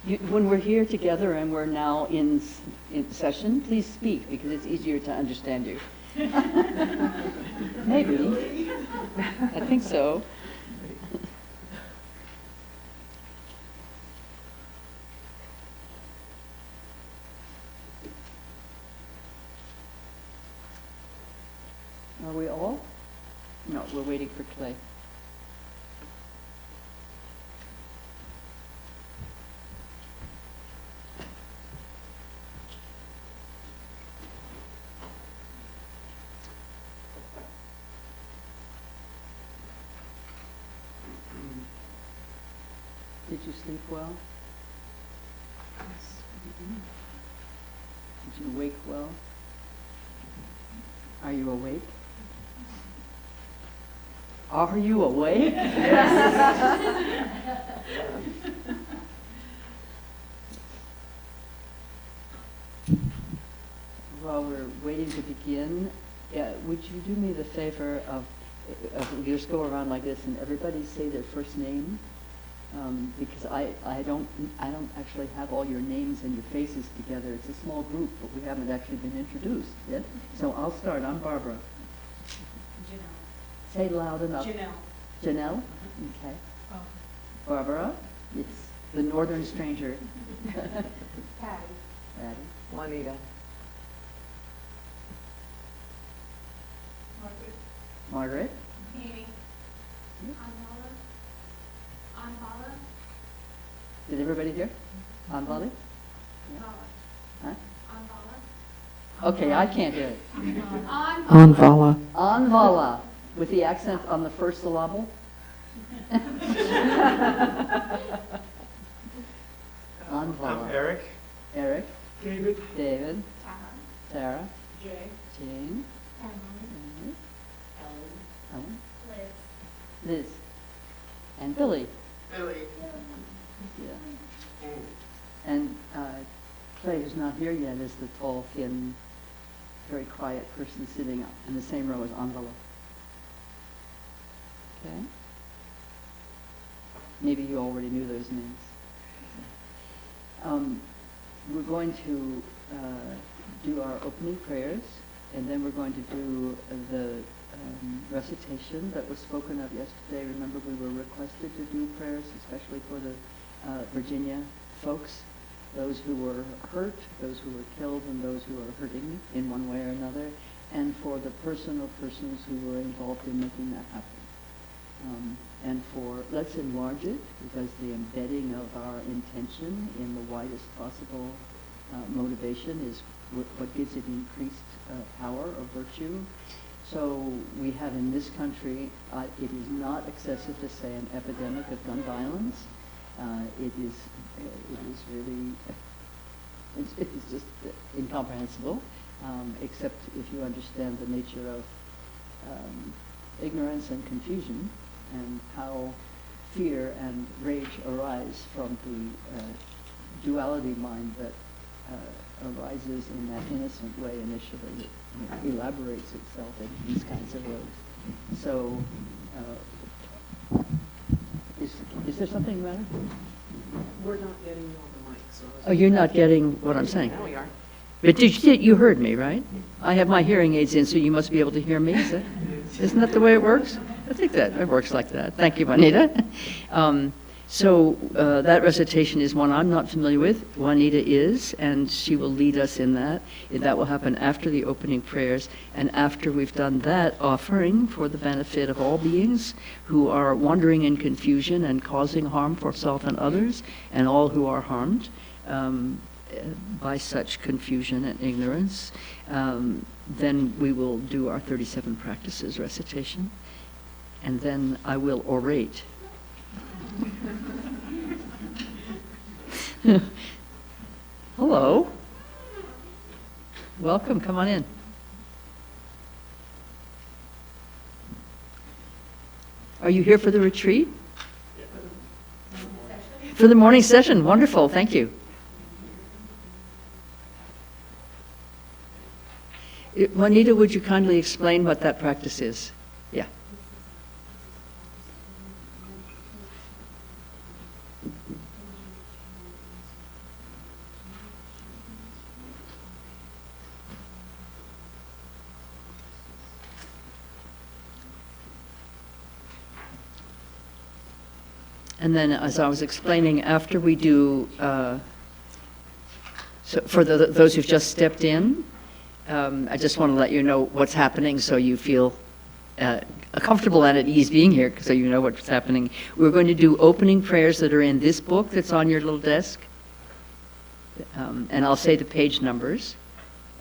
When we're here together and we're now in session, please speak because it's easier to understand you. Maybe. I think so. Are we all? No, we're waiting for Clay. Did you sleep well? Yes. Did you wake well? Are you awake? Are you awake? Yes. While we're waiting to begin, would you do me the favor of just go around like this and everybody say their first name? Because I don't actually have all your names and your faces together. It's a small group, but we haven't actually been introduced yet. So I'll start. I'm Barbara. Janelle. Say loud enough. Janelle. Janelle? Okay. Oh. Barbara? It's the northern stranger. Patty. Patty. Juanita. Margaret. Margaret. Amy. Anvala. Did everybody hear? Anvala? Huh? Okay, I can't hear it. Anvala. Anvala, with the accent on the first syllable. Anvala. I'm Eric. Eric. David. David. Sarah. Jay. Jane. Emily. Ellen. Liz. Liz. And Billy. Billy. Yeah. And Clay, who's not here yet, is the tall, thin, very quiet person sitting in the same row as Anvala. Okay? Maybe you already knew those names. We're going to do our opening prayers, and then we're going to do the recitation that was spoken of yesterday. Remember, we were requested to do prayers, especially for the Virginia folks, those who were hurt, those who were killed, and those who are hurting in one way or another, and for the personal persons who were involved in making that happen. And let's enlarge it, because the embedding of our intention in the widest possible motivation is what gives it increased power or virtue. So we have in this country, it is not excessive to say an epidemic of gun violence. It is really, it is just incomprehensible, except if you understand the nature of ignorance and confusion and how fear and rage arise from the duality mind that arises in that innocent way initially. It elaborates itself in these kinds of ways. So, is there something the matter? We're not getting you on the mic, so. Oh, you're not getting what I'm saying? Now we are. But you heard me, right? I have my hearing aids in, so you must be able to hear me. Isn't that the way it works? I think that it works like that. Thank you, Juanita. So that recitation is one I'm not familiar with. Juanita is, and she will lead us in that. That will happen after the opening prayers, and after we've done that offering for the benefit of all beings who are wandering in confusion and causing harm for self and others, and all who are harmed by such confusion and ignorance. Then we will do our 37 practices recitation, and then I will orate. Hello. Welcome, come on in. Are you here for the retreat? For the morning session, wonderful, thank you. Juanita, would you kindly explain what that practice is? Yeah. And then, as I was explaining, after we do, so for those who've just stepped in, I just want to let you know what's happening so you feel comfortable and at ease being here, so you know what's happening. We're going to do opening prayers that are in this book that's on your little desk. And I'll say the page numbers,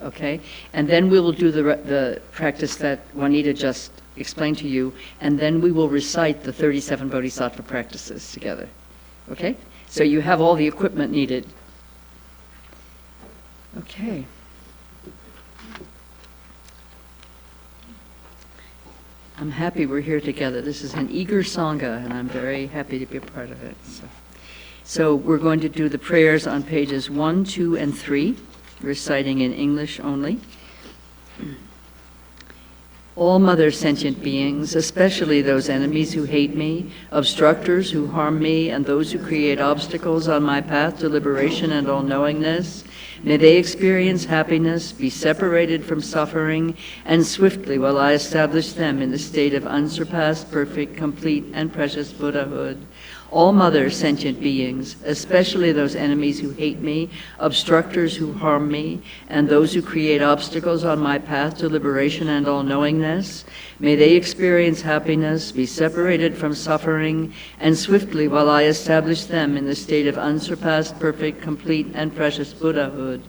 okay? And then we will do the practice that Juanita just explained to you, and then we will recite the 37 Bodhisattva practices together, okay? So you have all the equipment needed. Okay. I'm happy we're here together. This is an eager Sangha, and I'm very happy to be a part of it. So we're going to do the prayers on pages 1, 2, and 3, reciting in English only. All mother sentient beings, especially those enemies who hate me, obstructors who harm me, and those who create obstacles on my path to liberation and all-knowingness, may they experience happiness, be separated from suffering, and swiftly will I establish them in the state of unsurpassed, perfect, complete, and precious Buddhahood. All mother sentient beings, especially those enemies who hate me, obstructors who harm me, and those who create obstacles on my path to liberation and all-knowingness, may they experience happiness, be separated from suffering, and swiftly will I establish them in the state of unsurpassed, perfect, complete, and precious Buddhahood.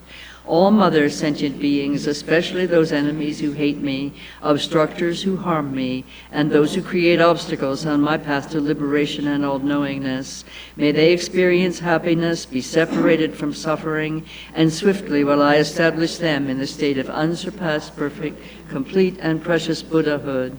All mother sentient beings, especially those enemies who hate me, obstructors who harm me, and those who create obstacles on my path to liberation and all-knowingness, may they experience happiness, be separated from suffering, and swiftly will I establish them in the state of unsurpassed, perfect, complete, and precious Buddhahood.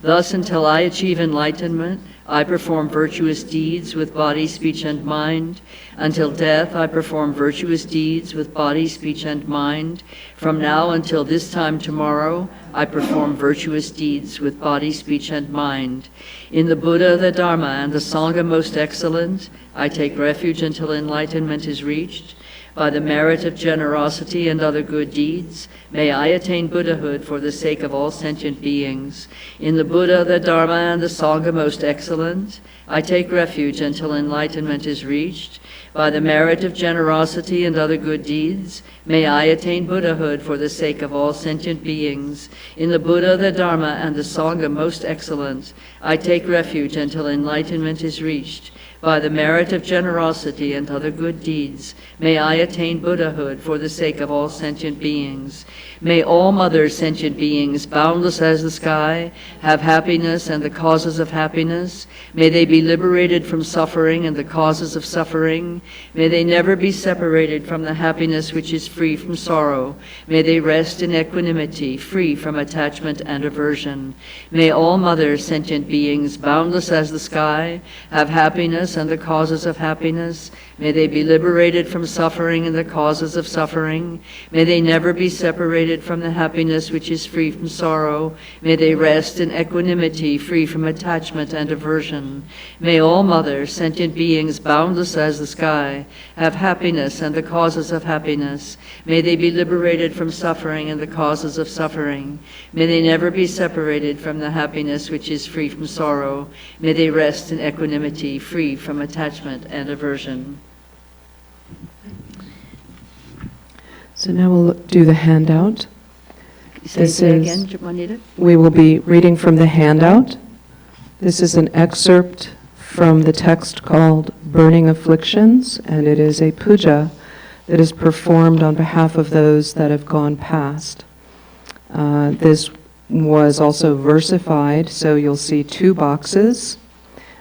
Thus, until I achieve enlightenment, I perform virtuous deeds with body, speech, and mind. Until death, I perform virtuous deeds with body, speech, and mind. From now until this time tomorrow, I perform virtuous deeds with body, speech, and mind. In the Buddha, the Dharma, and the Sangha most excellent, I take refuge until enlightenment is reached. By the merit of generosity and other good deeds, may I attain Buddhahood for the sake of all sentient beings. In the Buddha, the Dharma, and the Sangha most excellent, I take refuge until enlightenment is reached. By the merit of generosity and other good deeds, may I attain Buddhahood for the sake of all sentient beings. In the Buddha, the Dharma, and the Sangha most excellent, I take refuge until enlightenment is reached. By the merit of generosity and other good deeds, may I attain Buddhahood for the sake of all sentient beings. May all mother sentient beings, boundless as the sky, have happiness and the causes of happiness. May they be liberated from suffering and the causes of suffering. May they never be separated from the happiness which is free from sorrow. May they rest in equanimity, free from attachment and aversion. May all mother sentient beings, boundless as the sky, have happiness and the causes of happiness. May they be liberated from suffering and the causes of suffering. May they never be separated from the happiness which is free from sorrow. May they rest in equanimity, free from attachment and aversion. May all mother sentient beings, boundless as the sky, have happiness and the causes of happiness. May they be liberated from suffering and the causes of suffering. May they never be separated from the happiness which is free from sorrow. May they rest in equanimity, free from attachment and aversion. So now we'll do the handout. Say again, Juanita. We will be reading from the handout. This is an excerpt from the text called Burning Afflictions, and it is a puja that is performed on behalf of those that have gone past. This was also versified, so you'll see two boxes.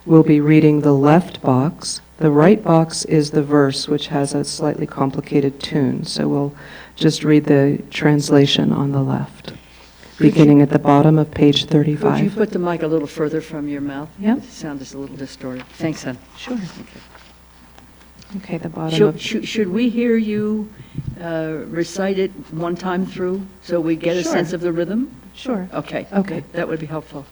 We'll be reading the left box. The right box is the verse, which has a slightly complicated tune, so we'll just read the translation on the left, beginning at the bottom of page 35. Would you put the mic a little further from your mouth? Yeah. The sound is a little distorted. Thanks, hon. Sure. Okay, the bottom Should we hear you recite it one time through so we get a Sure. sense of the rhythm? Sure. Okay. Okay. That would be helpful.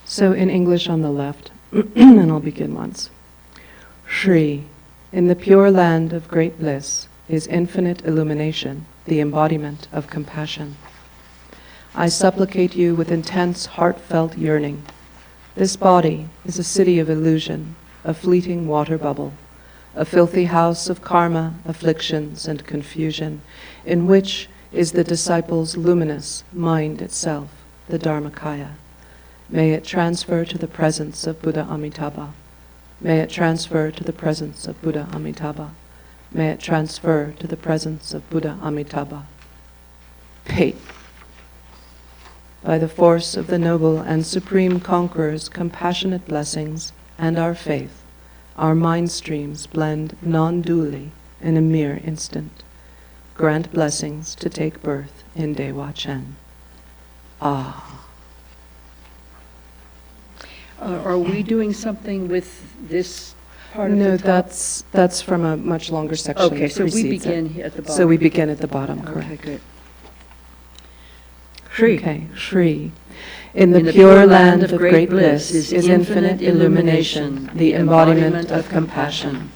So in English on the left, and I'll begin once. Shri, in the pure land of great bliss, is infinite illumination, the embodiment of compassion. I supplicate you with intense, heartfelt yearning. This body is a city of illusion. a fleeting water bubble, a filthy house of karma, afflictions, and confusion, in which is the disciple's luminous mind itself, the Dharmakaya. May it transfer to the presence of Buddha Amitabha. May it transfer to the presence of Buddha Amitabha. May it transfer to the presence of Buddha Amitabha. Pate. By the force of the noble and supreme conqueror's compassionate blessings and our faith, our mind streams blend non-dually in a mere instant. Grant blessings to take birth in Dewa Chen. Ah. Are we doing something with this part of No, the top? that's from a much longer section. Okay, so we precedes it. begin at the bottom. So we begin at the bottom, Okay, correct. good. Shri. Okay, Shri. In the pure land of great bliss is infinite illumination, the embodiment of compassion.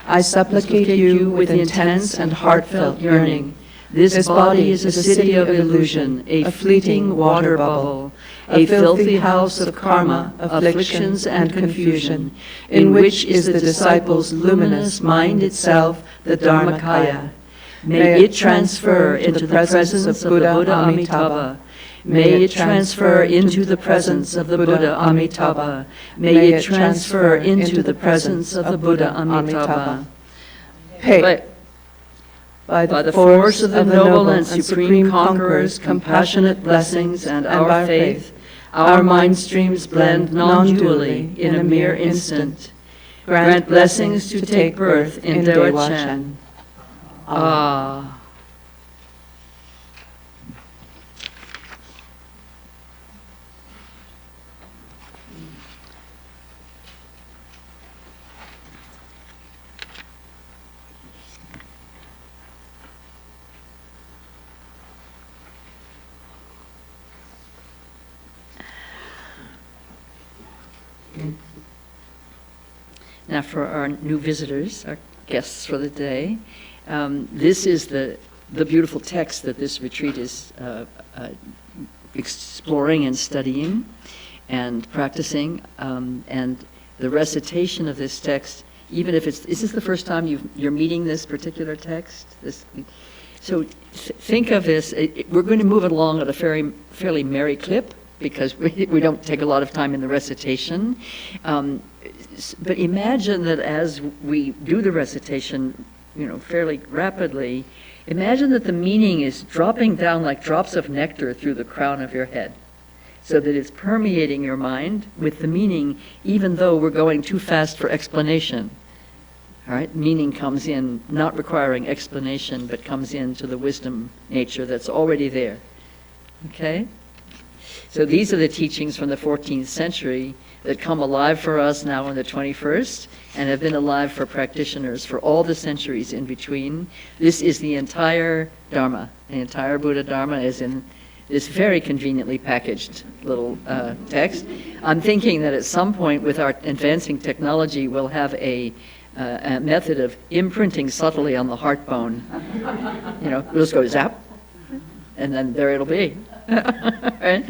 I supplicate you with intense and heartfelt yearning. This body is a city of illusion, a fleeting water bubble, a filthy house of karma, afflictions, and confusion, in which is the disciple's luminous mind itself, the Dharmakaya. May it transfer into the presence of Buddha Amitabha. May it transfer into the presence of the Buddha Amitabha. May it transfer into the presence of the Buddha Amitabha. By the force of the noble and supreme conqueror's compassionate blessings and our faith, our mind streams blend non-dually in a mere instant. Grant blessings to take birth in Dewa Chen. Ah. Now for our new visitors, our guests for the day, this is the beautiful text that this retreat is exploring and studying and practicing, and the recitation of this text, even if is this the first time you're meeting this particular text? So think of this, we're going to move it along at a fairly merry clip, because we don't take a lot of time in the recitation. But imagine that as we do the recitation, fairly rapidly, imagine that the meaning is dropping down like drops of nectar through the crown of your head, so that it's permeating your mind with the meaning, even though we're going too fast for explanation. All right, meaning comes in, not requiring explanation, but comes into the wisdom nature that's already there. Okay? So these are the teachings from the 14th century that come alive for us now in the 21st and have been alive for practitioners for all the centuries in between. This is the entire Dharma. The entire Buddha Dharma is in this very conveniently packaged little text. I'm thinking that at some point with our advancing technology, we'll have a method of imprinting subtly on the heart bone. We'll just go zap, and then there it'll be. Right?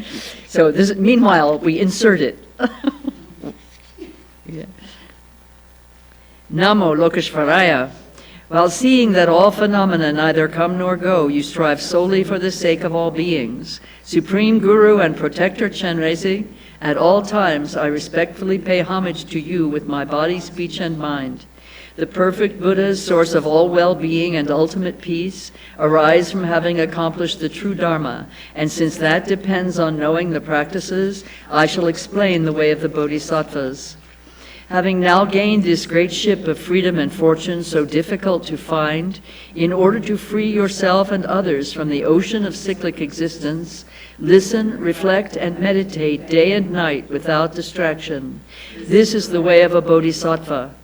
So meanwhile, we insert it. Yeah. Namo Lokeshvaraya. While seeing that all phenomena neither come nor go, you strive solely for the sake of all beings. Supreme Guru and Protector Chenrezig, at all times I respectfully pay homage to you with my body, speech, and mind. The perfect Buddhas, source of all well-being and ultimate peace, arise from having accomplished the true Dharma, and since that depends on knowing the practices, I shall explain the way of the Bodhisattvas. Having now gained this great ship of freedom and fortune so difficult to find, in order to free yourself and others from the ocean of cyclic existence, listen, reflect, and meditate day and night without distraction. This is the way of a Bodhisattva.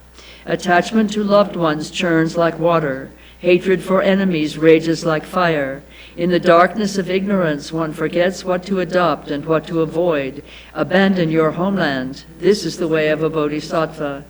Attachment to loved ones churns like water. Hatred for enemies rages like fire. In the darkness of ignorance, one forgets what to adopt and what to avoid. Abandon your homeland. This is the way of a Bodhisattva.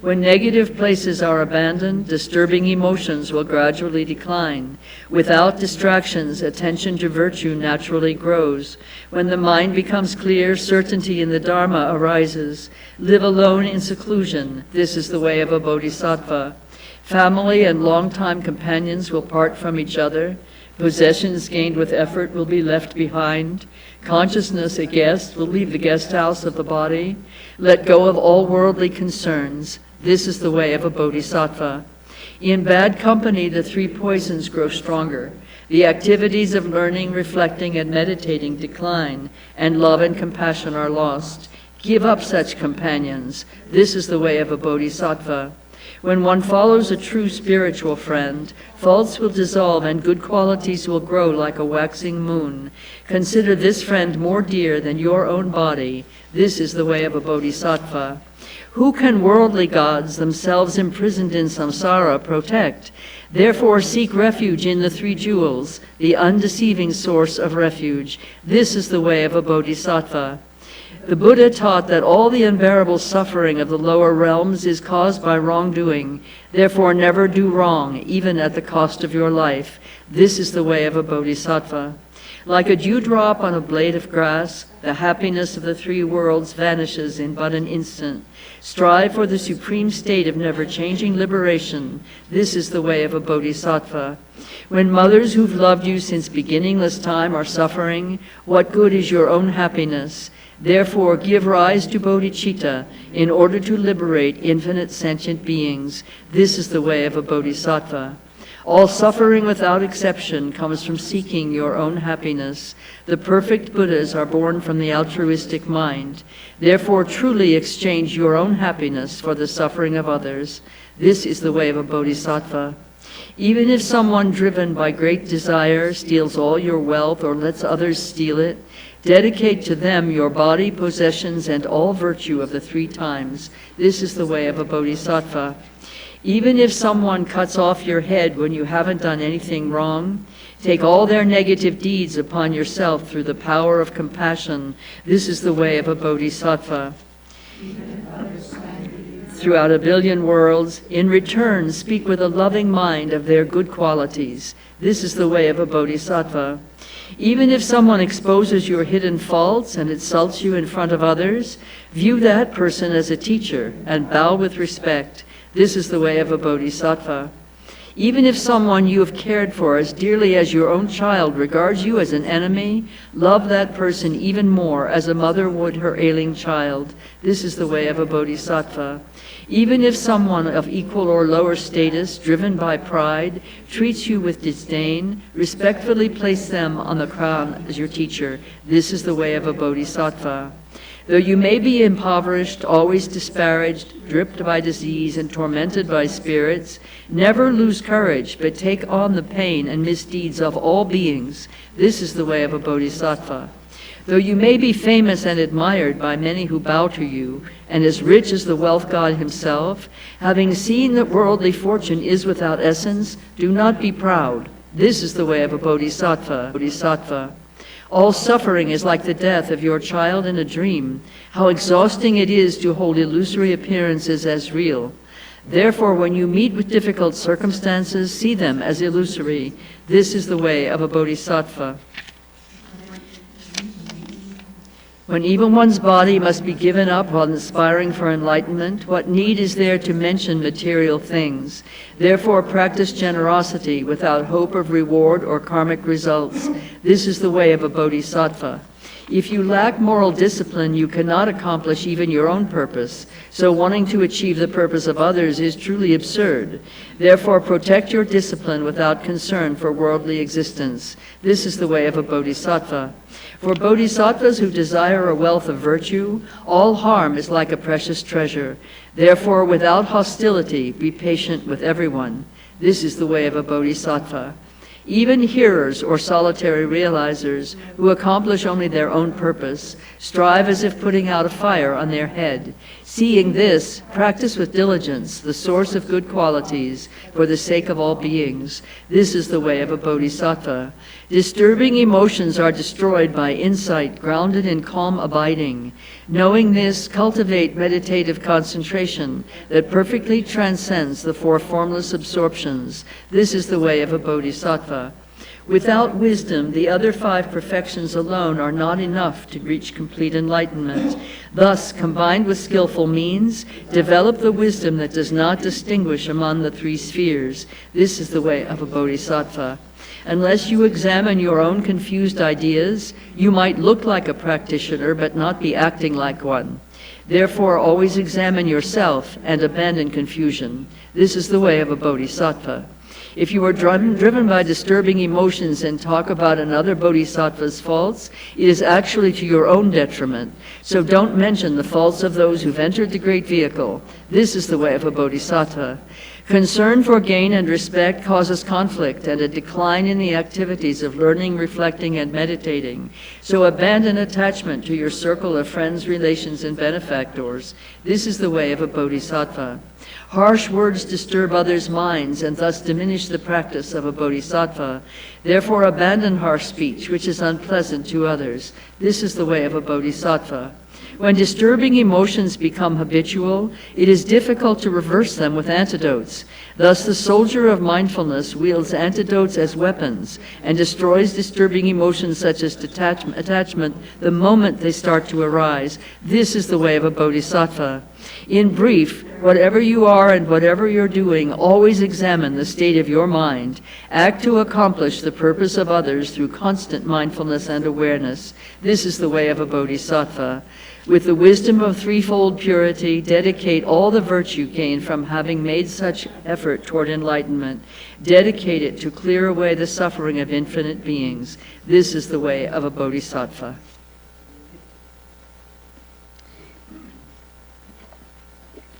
When negative places are abandoned, disturbing emotions will gradually decline. Without distractions, attention to virtue naturally grows. When the mind becomes clear, certainty in the Dharma arises. Live alone in seclusion. This is the way of a bodhisattva. Family and longtime companions will part from each other. Possessions gained with effort will be left behind. Consciousness, a guest, will leave the guest house of the body. Let go of all worldly concerns. This is the way of a bodhisattva. In bad company, the three poisons grow stronger. The activities of learning, reflecting, and meditating decline, and love and compassion are lost. Give up such companions. This is the way of a bodhisattva. When one follows a true spiritual friend, faults will dissolve and good qualities will grow like a waxing moon. Consider this friend more dear than your own body. This is the way of a bodhisattva. Who can worldly gods, themselves imprisoned in samsara, protect? Therefore seek refuge in the three jewels, the undeceiving source of refuge. This is the way of a bodhisattva. The Buddha taught that all the unbearable suffering of the lower realms is caused by wrongdoing. Therefore never do wrong, even at the cost of your life. This is the way of a bodhisattva. Like a dewdrop on a blade of grass, the happiness of the three worlds vanishes in but an instant. Strive for the supreme state of never-changing liberation. This is the way of a bodhisattva. When mothers who've loved you since beginningless time are suffering, what good is your own happiness? Therefore give rise to bodhicitta in order to liberate infinite sentient beings. This is the way of a bodhisattva. All suffering without exception comes from seeking your own happiness. The perfect Buddhas are born from the altruistic mind. Therefore truly exchange your own happiness for the suffering of others. This is the way of a bodhisattva. Even if someone driven by great desire steals all your wealth or lets others steal it, dedicate to them your body, possessions, and all virtue of the three times. This is the way of a bodhisattva. Even if someone cuts off your head when you haven't done anything wrong, take all their negative deeds upon yourself through the power of compassion. This is the way of a bodhisattva. Throughout a billion worlds, in return, speak with a loving mind of their good qualities. This is the way of a bodhisattva. Even if someone exposes your hidden faults and insults you in front of others, view that person as a teacher and bow with respect. This is the way of a bodhisattva. Even if someone you have cared for as dearly as your own child regards you as an enemy, love that person even more as a mother would her ailing child. This is the way of a bodhisattva. Even if someone of equal or lower status, driven by pride, treats you with disdain, respectfully place them on the crown as your teacher. This is the way of a bodhisattva. Though you may be impoverished, always disparaged, dripped by disease, and tormented by spirits, never lose courage, but take on the pain and misdeeds of all beings. This is the way of a bodhisattva. Though you may be famous and admired by many who bow to you, and as rich as the wealth god himself, having seen that worldly fortune is without essence, do not be proud. This is the way of a bodhisattva. All suffering is like the death of your child in a dream. How exhausting it is to hold illusory appearances as real. Therefore, when you meet with difficult circumstances, see them as illusory. This is the way of a bodhisattva. When even one's body must be given up while aspiring for enlightenment, what need is there to mention material things? Therefore, practice generosity without hope of reward or karmic results. This is the way of a bodhisattva. If you lack moral discipline, you cannot accomplish even your own purpose. So wanting to achieve the purpose of others is truly absurd. Therefore, protect your discipline without concern for worldly existence. This is the way of a bodhisattva. For bodhisattvas who desire a wealth of virtue, all harm is like a precious treasure. Therefore, without hostility, be patient with everyone. This is the way of a bodhisattva. Even hearers or solitary realizers who accomplish only their own purpose strive as if putting out a fire on their head. Seeing this, practice with diligence the source of good qualities for the sake of all beings. This is the way of a bodhisattva. Disturbing emotions are destroyed by insight grounded in calm abiding. Knowing this, cultivate meditative concentration that perfectly transcends the four formless absorptions. This is the way of a bodhisattva. Without wisdom, the other five perfections alone are not enough to reach complete enlightenment. Thus, combined with skillful means, develop the wisdom that does not distinguish among the three spheres. This is the way of a bodhisattva. Unless you examine your own confused ideas, you might look like a practitioner but not be acting like one. Therefore, always examine yourself and abandon confusion. This is the way of a bodhisattva. If you are driven by disturbing emotions and talk about another bodhisattva's faults, it is actually to your own detriment. So don't mention the faults of those who've entered the great vehicle. This is the way of a bodhisattva. Concern for gain and respect causes conflict and a decline in the activities of learning, reflecting, and meditating. So abandon attachment to your circle of friends, relations, and benefactors. This is the way of a bodhisattva. Harsh words disturb others' minds and thus diminish the practice of a bodhisattva. Therefore abandon harsh speech, which is unpleasant to others. This is the way of a bodhisattva. When disturbing emotions become habitual, it is difficult to reverse them with antidotes. Thus, the soldier of mindfulness wields antidotes as weapons and destroys disturbing emotions such as attachment the moment they start to arise. This is the way of a bodhisattva. In brief, whatever you are and whatever you're doing, always examine the state of your mind. Act to accomplish the purpose of others through constant mindfulness and awareness. This is the way of a bodhisattva. With the wisdom of threefold purity, dedicate all the virtue gained from having made such effort toward enlightenment. Dedicate it to clear away the suffering of infinite beings. This is the way of a bodhisattva.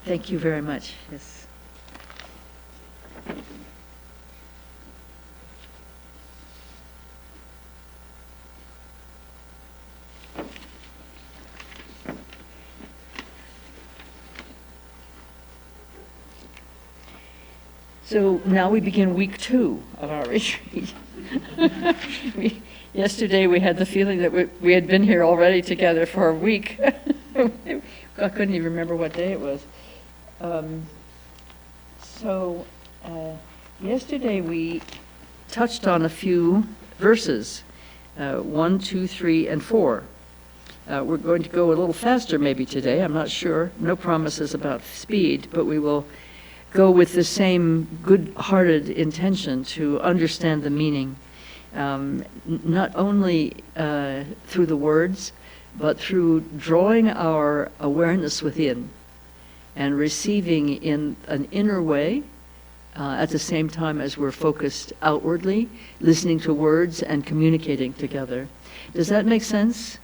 Thank you very much. Yes. So now we begin week 2 of our retreat. Yesterday we had the feeling that we had been here already together for a week. I couldn't even remember what day it was. Yesterday we touched on a few verses, 1, 2, 3, and 4. We're going to go a little faster maybe today, I'm not sure. No promises about speed, but we will go with the same good-hearted intention to understand the meaning, not only through the words, but through drawing our awareness within and receiving in an inner way at the same time as we're focused outwardly, listening to words and communicating together. Does that make sense?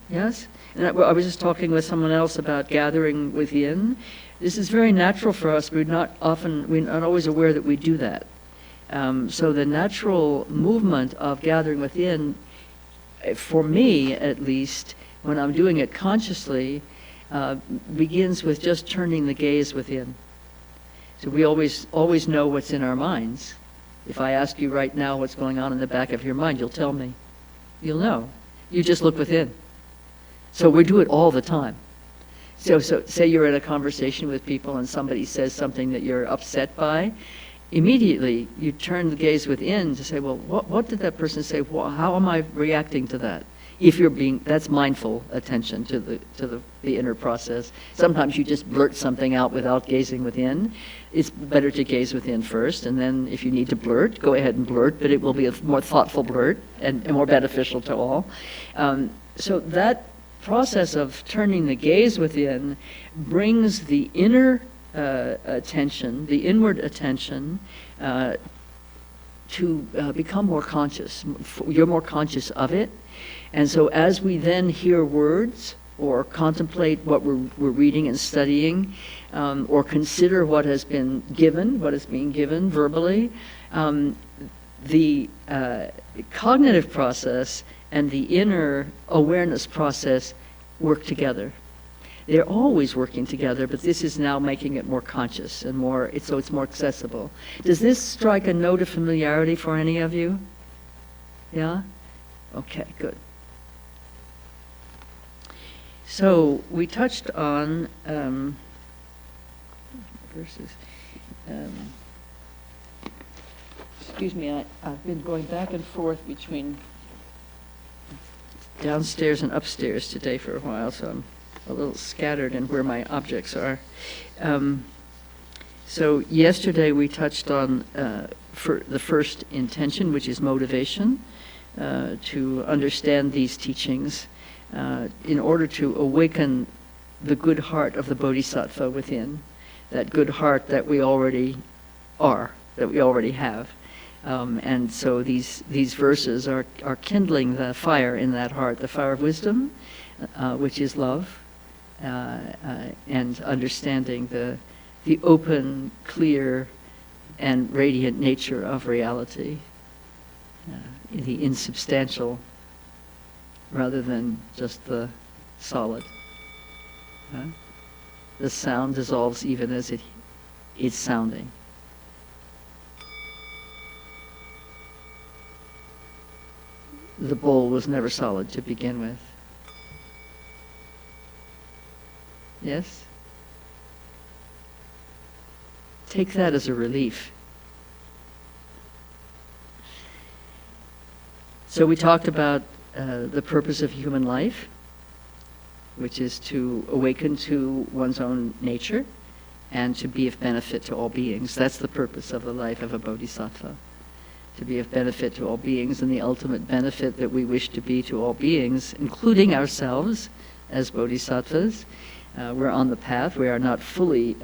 Yes? And I was just talking with someone else about gathering within. This is very natural for us. We're not always aware that we do that. So the natural movement of gathering within, for me at least, when I'm doing it consciously, begins with just turning the gaze within. So we always know what's in our minds. If I ask you right now what's going on in the back of your mind, you'll tell me. You'll know. You just look within. So we do it all the time. So say you're in a conversation with people and somebody says something that you're upset by, immediately you turn the gaze within to say, well, what did that person say? Well, how am I reacting to that? If you're that's mindful attention to the inner process. Sometimes you just blurt something out without gazing within. It's better to gaze within first, and then if you need to blurt, go ahead and blurt, but it will be a more thoughtful blurt and more beneficial to all. So that process of turning the gaze within brings the inner attention, the inward attention, to become more conscious. You're more conscious of it. And so as we then hear words or contemplate what we're reading and studying, or consider what has been given, what is being given verbally, the cognitive process and the inner awareness process work together. They're always working together, but this is now making it more conscious and more, so it's more accessible. Does this strike a note of familiarity for any of you? Yeah? Okay, good. So we touched on verses. Excuse me, I've been going back and forth between downstairs and upstairs today for a while, so I'm a little scattered in where my objects are. So yesterday we touched on for the first intention, which is motivation, to understand these teachings in order to awaken the good heart of the Bodhisattva within, that good heart that we already are, that we already have. And so these verses are kindling the fire in that heart, the fire of wisdom, which is love, and understanding the open, clear, and radiant nature of reality, the insubstantial rather than just the solid. The sound dissolves even as it is sounding. The bowl was never solid to begin with. Yes? Take that as a relief. So we talked about the purpose of human life, which is to awaken to one's own nature and to be of benefit to all beings. That's the purpose of the life of a bodhisattva, to be of benefit to all beings, and the ultimate benefit that we wish to be to all beings, including ourselves as bodhisattvas. We're on the path. We are not fully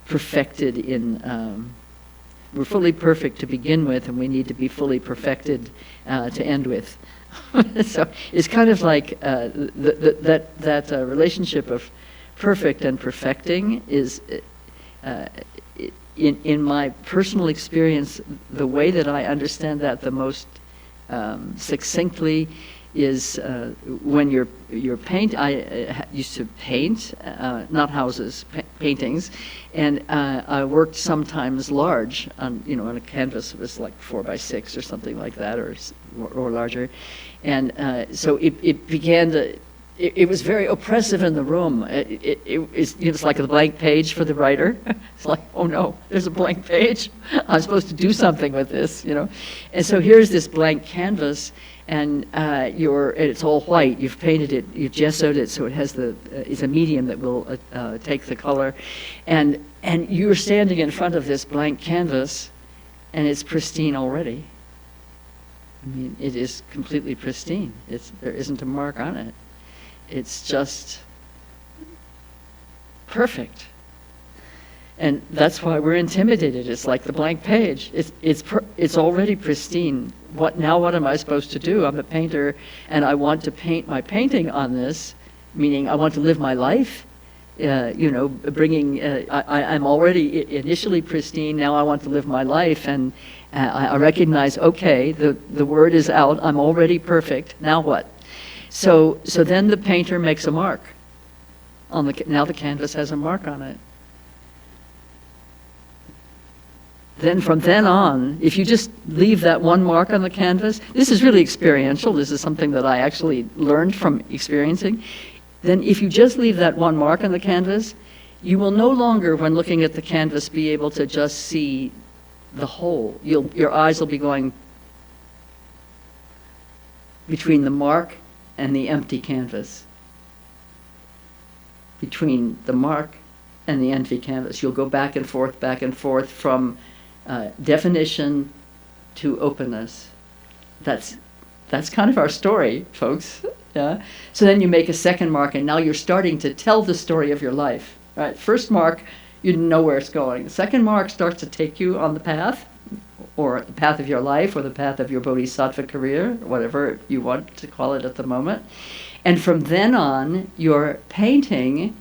perfected in... we're fully perfect to begin with, and we need to be fully perfected to end with. So it's kind of like that relationship of perfect and perfecting is, in my personal experience, the way that I understand that the most succinctly is when you're paint. I used to paint, not houses, paintings, and I worked sometimes large on a canvas. It was like 4 by 6 or something like that, or larger, and so it began to. It was very oppressive in the room. It's like a blank page for the writer. It's like, oh no, there's a blank page. I'm supposed to do something with this, And so here's this blank canvas, and it's all white. You've painted it, you've gessoed it, so it has it's a medium that will take the color, and you're standing in front of this blank canvas, and it's pristine already. I mean, it is completely pristine. There isn't a mark on it. It's just perfect. And that's why we're intimidated. It's like the blank page. It's already pristine. What am I supposed to do? I'm a painter, and I want to paint my painting on this, meaning I want to live my life, bringing, I'm already initially pristine, now I want to live my life, and I recognize, okay, the word is out, I'm already perfect, now what? So then the painter makes a mark. Now the canvas has a mark on it. Then from then on, if you just leave that one mark on the canvas, this is really experiential, this is something that I actually learned from experiencing. Then if you just leave that one mark on the canvas, you will no longer, when looking at the canvas, be able to just see the whole. Your eyes will be going between the mark and the empty canvas. Between the mark and the empty canvas. You'll go back and forth from definition to openness. That's kind of our story, folks. Yeah. So then you make a second mark, and now you're starting to tell the story of your life. Right? First mark, you didn't know where it's going. The second mark starts to take you on the path, or the path of your life, or the path of your bodhisattva career, whatever you want to call it at the moment. And from then on, your painting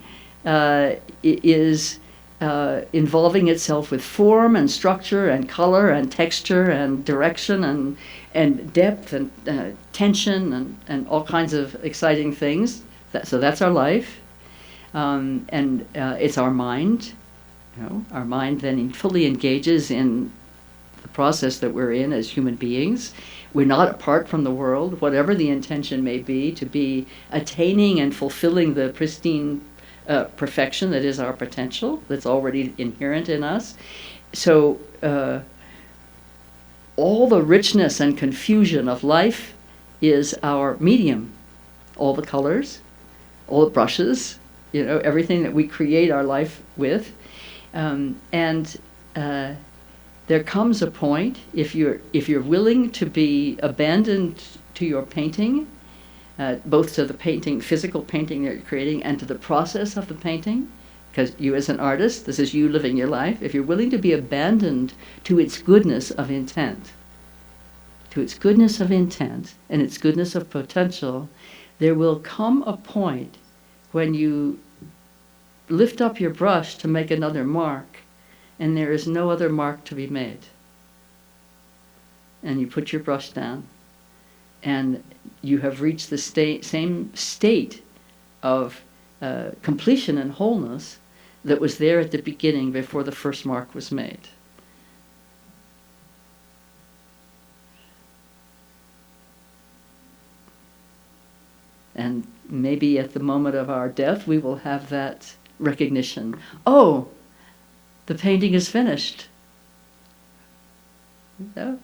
is involving itself with form and structure and color and texture and direction and depth and tension and all kinds of exciting things So that's our life, and it's our mind. Our mind then fully engages in the process that we're in as human beings. We're not apart from the world, whatever the intention may be, to be attaining and fulfilling the pristine perfection that is our potential, that's already inherent in us. So all the richness and confusion of life is our medium. All the colors, all the brushes, everything that we create our life with. There comes a point, if you're willing to be abandoned to your painting, both to the painting, physical painting that you're creating, and to the process of the painting, because you as an artist, this is you living your life. If you're willing to be abandoned to its goodness of intent, and its goodness of potential, there will come a point when you lift up your brush to make another mark, and there is no other mark to be made. And you put your brush down, and you have reached the same state of completion and wholeness that was there at the beginning before the first mark was made. And maybe at the moment of our death, we will have that recognition. Oh, the painting is finished. No?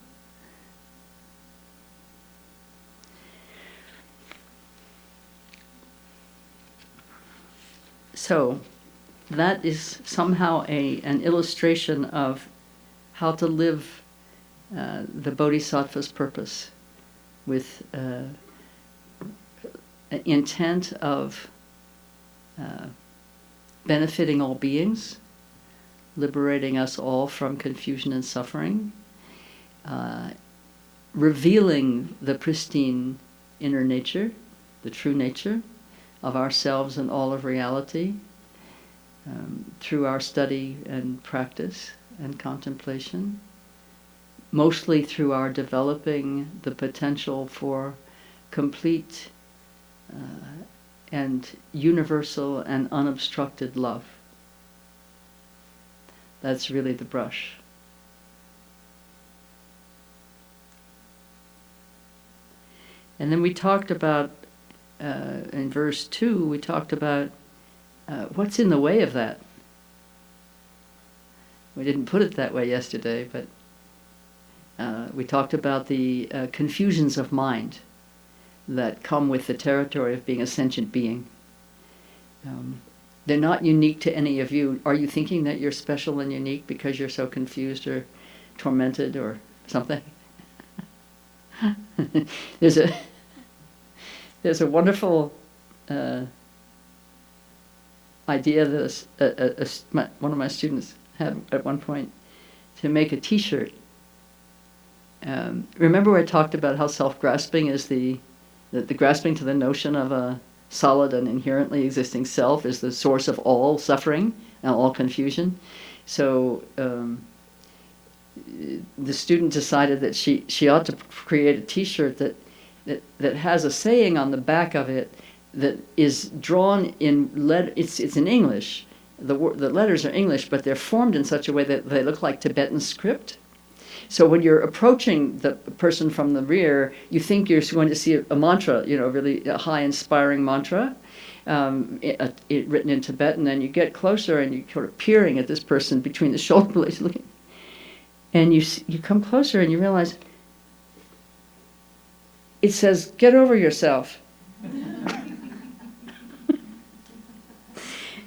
So that is somehow an illustration of how to live the Bodhisattva's purpose with intent of benefiting all beings, liberating us all from confusion and suffering, revealing the pristine inner nature, the true nature of ourselves and all of reality through our study and practice and contemplation, mostly through our developing the potential for complete and universal and unobstructed love. That's really the brush. And then we talked about, in verse 2, we talked about what's in the way of that. We didn't put it that way yesterday, but we talked about the confusions of mind that come with the territory of being a sentient being. They're not unique to any of you. Are you thinking that you're special and unique because you're so confused or tormented or something? There's a wonderful idea that one of my students had at one point, to make a T-shirt. Remember where I talked about how self-grasping is the grasping to the notion of a solid and inherently existing self is the source of all suffering and all confusion. So the student decided that she ought to create a T-shirt that has a saying on the back of it that is drawn in it's in English. The letters are English, but they're formed in such a way that they look like Tibetan script. So when you're approaching the person from the rear, you think you're going to see a mantra, really a high inspiring mantra, written in Tibetan, and you get closer and you're sort of peering at this person between the shoulder blades, looking, and you come closer and you realize it says, "Get over yourself."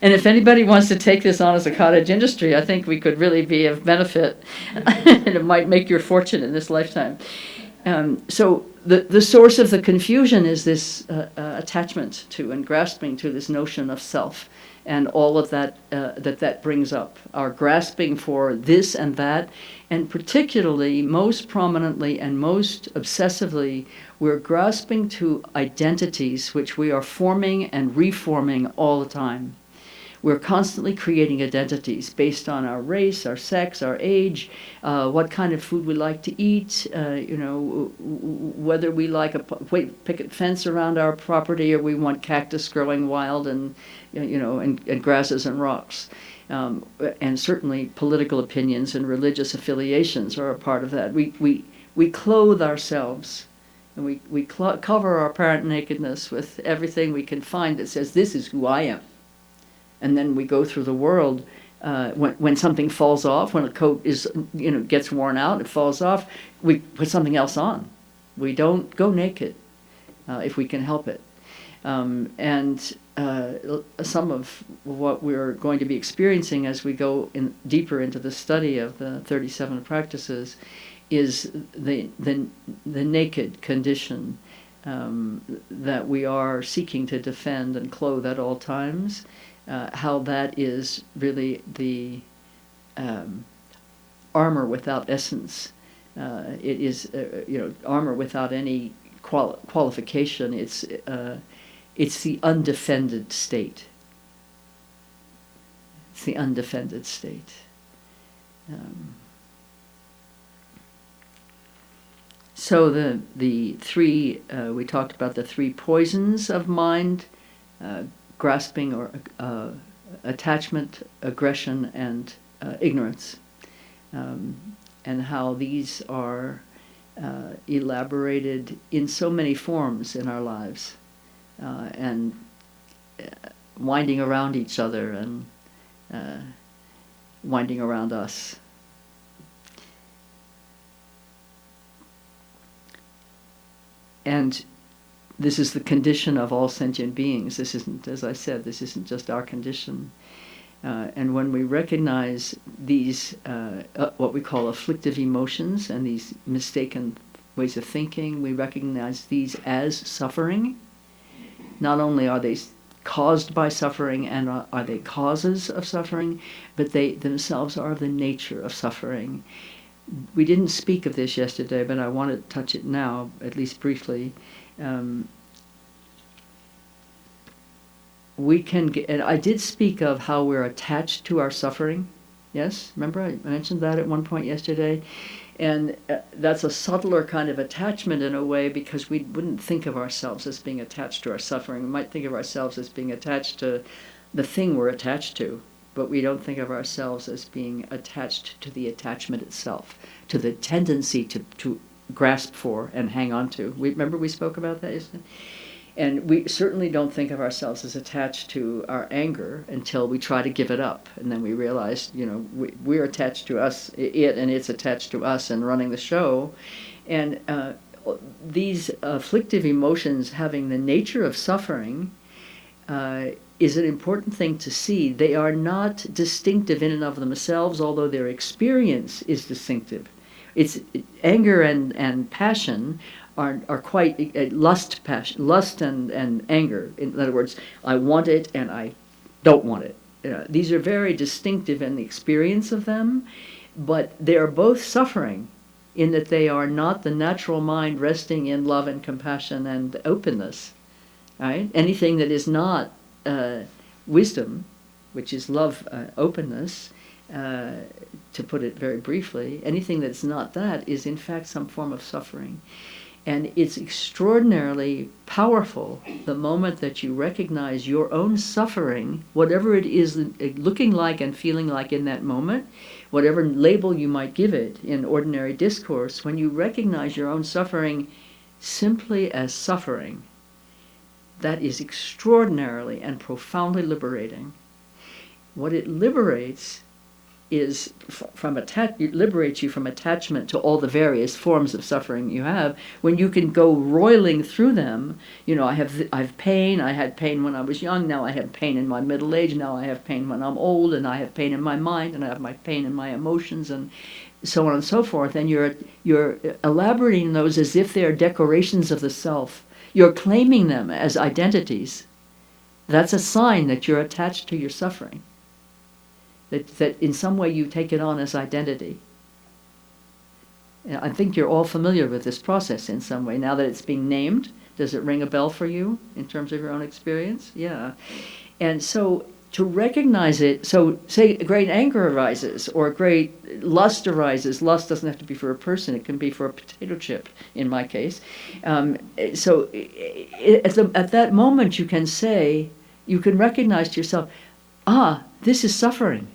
And if anybody wants to take this on as a cottage industry, I think we could really be of benefit, and it might make your fortune in this lifetime. So the source of the confusion is this attachment to and grasping to this notion of self, and all of that that brings up. Our grasping for this and that, and particularly, most prominently and most obsessively, we're grasping to identities which we are forming and reforming all the time. we're constantly creating identities based on our race, our sex, our age, what kind of food we like to eat, whether we like a picket fence around our property or we want cactus growing wild and grasses and rocks. And certainly political opinions and religious affiliations are a part of that. We clothe ourselves, and we cover our apparent nakedness with everything we can find that says, this is who I am. And then we go through the world, when something falls off, when a coat gets worn out, it falls off, we put something else on. We don't go naked if we can help it. Some of what we're going to be experiencing as we go deeper into the study of the 37 practices is the naked condition that we are seeking to defend and clothe at all times. How that is really the armor without essence. It is armor without any qualification. It's the undefended state. It's the undefended state. So the three, we talked about the three poisons of mind, grasping or attachment, aggression, and ignorance, and how these are elaborated in so many forms in our lives, and winding around each other and winding around us. And this is the condition of all sentient beings. This isn't, as I said, this isn't just our condition. And when we recognize these, what we call afflictive emotions and these mistaken ways of thinking, we recognize these as suffering. Not only are they caused by suffering and are they causes of suffering, but they themselves are of the nature of suffering. We didn't speak of this yesterday, but I want to touch it now, at least briefly. We can get, and I did speak of how we're attached to our suffering. Yes, remember I mentioned that at one point yesterday? And that's a subtler kind of attachment in a way, because we wouldn't think of ourselves as being attached to our suffering. We might think of ourselves as being attached to the thing we're attached to, but we don't think of ourselves as being attached to the attachment itself, to the tendency to grasp for and hang on to. Remember we spoke about that yesterday? And we certainly don't think of ourselves as attached to our anger until we try to give it up. And then we realize, we're attached to us, and it's attached to us and running the show. And these afflictive emotions having the nature of suffering is an important thing to see. They are not distinctive in and of themselves, although their experience is distinctive. It's anger and passion are quite lust and anger. In other words, I want it and I don't want it. These are very distinctive in the experience of them, but they are both suffering in that they are not the natural mind resting in love and compassion and openness. Right? Anything that is not wisdom, which is love, openness, to put it very briefly, anything that's not that is in fact some form of suffering. And it's extraordinarily powerful the moment that you recognize your own suffering, whatever it is looking like and feeling like in that moment, whatever label you might give it in ordinary discourse, when you recognize your own suffering simply as suffering, that is extraordinarily and profoundly liberating. What it liberates is it liberates you from attachment to all the various forms of suffering you have. When you can go roiling through them, I have pain. I had pain when I was young. Now I have pain in my middle age. Now I have pain when I'm old, and I have pain in my mind, and I have my pain in my emotions, and so on and so forth. And you're elaborating those as if they're decorations of the self. You're claiming them as identities. That's a sign that you're attached to your suffering. That in some way you take it on as identity. I think you're all familiar with this process in some way. Now that it's being named, does it ring a bell for you in terms of your own experience? Yeah. And so to recognize it. So say a great anger arises or a great lust arises. Lust doesn't have to be for a person. It can be for a potato chip, in my case. So at that moment you can say, you can recognize to yourself, this is suffering.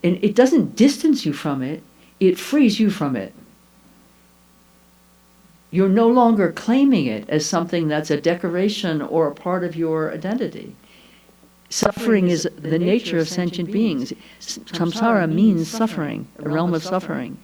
And it doesn't distance you from it, it frees you from it. You're no longer claiming it as something that's a decoration or a part of your identity. Suffering is the nature of sentient beings. Samsara means suffering, a realm of suffering.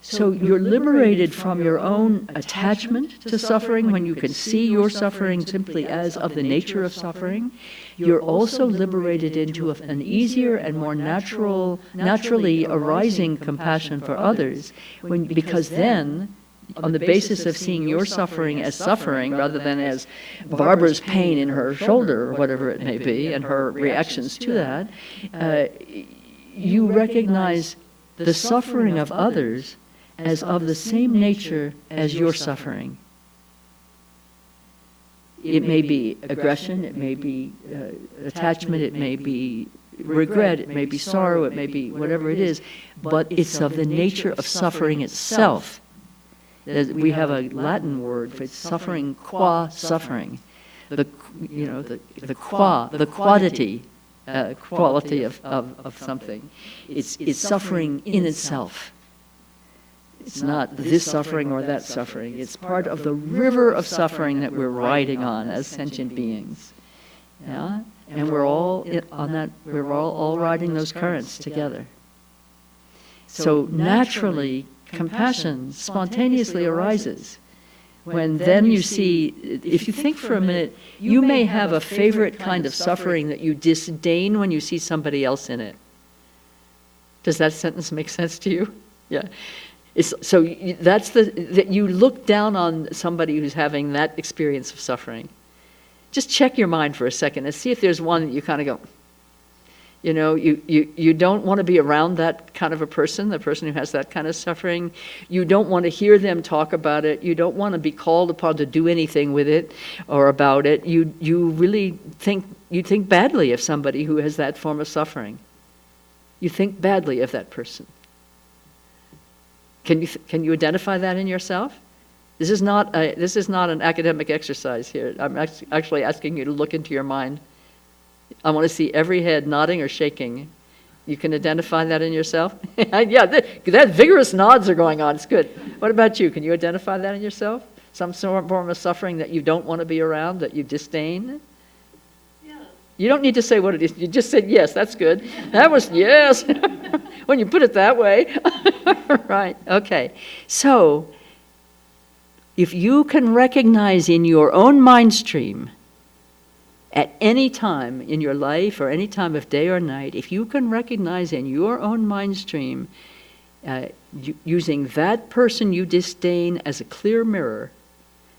So you're liberated from your own attachment to suffering when you can see your suffering simply as of the nature of suffering. You're also liberated into an easier and more naturally arising compassion for others, because then, on the basis of seeing your suffering as suffering rather than as Barbara's pain in her shoulder or whatever it may be, and her reactions to that, you recognize the suffering of others as of the same nature as your suffering. It may be aggression, it may be attachment, it may be regret, it may be sorrow, it may be whatever it is, but it's of the nature of suffering itself. We have a Latin word for suffering, qua suffering. The quality of something. It's suffering in itself. It's not this suffering or that suffering. It's part of the river of suffering that we're riding on as sentient beings. Yeah? And we're all on that. We're all riding those currents together. So naturally, compassion spontaneously arises when then you see, if you think for a minute, you may have a favorite kind of suffering that you disdain when you see somebody else in it. Does that sentence make sense to you? Yeah. That's that you look down on somebody who's having that experience of suffering. Just check your mind for a second and see if there's one that you kind of go, you don't want to be around that kind of a person, the person who has that kind of suffering. You don't want to hear them talk about it. You don't want to be called upon to do anything with it or about it. You really think badly of somebody who has that form of suffering. You think badly of that person. Can you identify that in yourself? This is not an academic exercise here. I'm actually asking you to look into your mind. I want to see every head nodding or shaking. You can identify that in yourself? Yeah, that vigorous nods are going on. It's good. What about you? Can you identify that in yourself? Some form of suffering that you don't want to be around, that you disdain? Yeah. You don't need to say what it is. You just said yes. That's good. That was yes. When you put it that way. Right. Okay. So, if you can recognize in your own mind stream, at any time in your life or any time of day or night, if you can recognize in your own mind stream, using that person you disdain as a clear mirror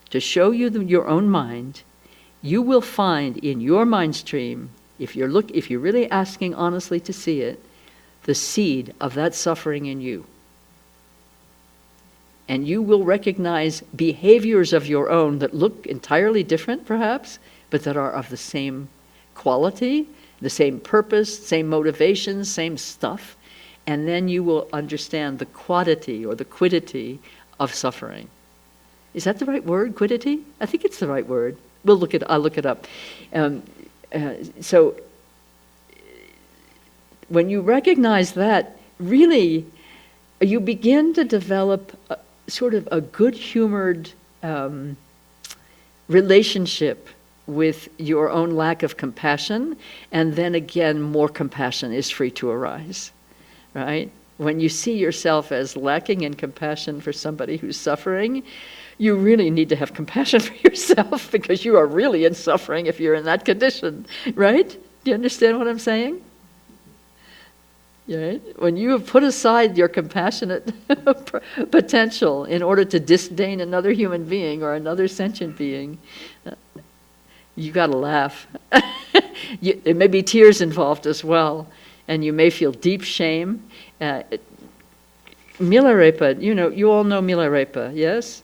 to show you your own mind, you will find in your mind stream, if you're really asking honestly to see it, the seed of that suffering in you. And you will recognize behaviors of your own that look entirely different, perhaps, but that are of the same quality, the same purpose, same motivations, same stuff. And then you will understand the quantity or the quiddity of suffering. Is that the right word, quiddity? I think it's the right word. I'll look it up. So when you recognize that, really, you begin to develop sort of a good-humored relationship with your own lack of compassion, and then again, more compassion is free to arise, right? When you see yourself as lacking in compassion for somebody who's suffering, you really need to have compassion for yourself because you are really in suffering if you're in that condition, right? Do you understand what I'm saying? Right? When you have put aside your compassionate potential in order to disdain another human being or another sentient being, you got to laugh. There may be tears involved as well, and you may feel deep shame. Milarepa, you all know Milarepa, yes?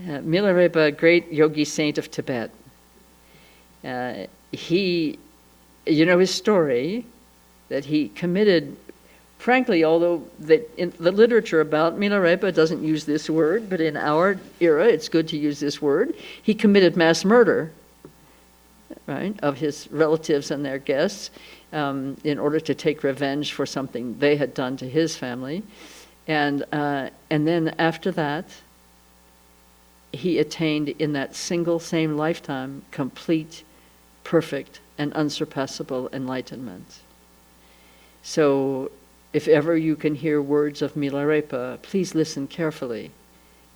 Milarepa, great yogi saint of Tibet. He, his story, that he committed, frankly, although in the literature about Milarepa doesn't use this word, but in our era it's good to use this word, he committed mass murder, right, of his relatives and their guests in order to take revenge for something they had done to his family. And then after that, he attained in that single same lifetime complete, perfect, and unsurpassable enlightenment. So if ever you can hear words of Milarepa, please listen carefully,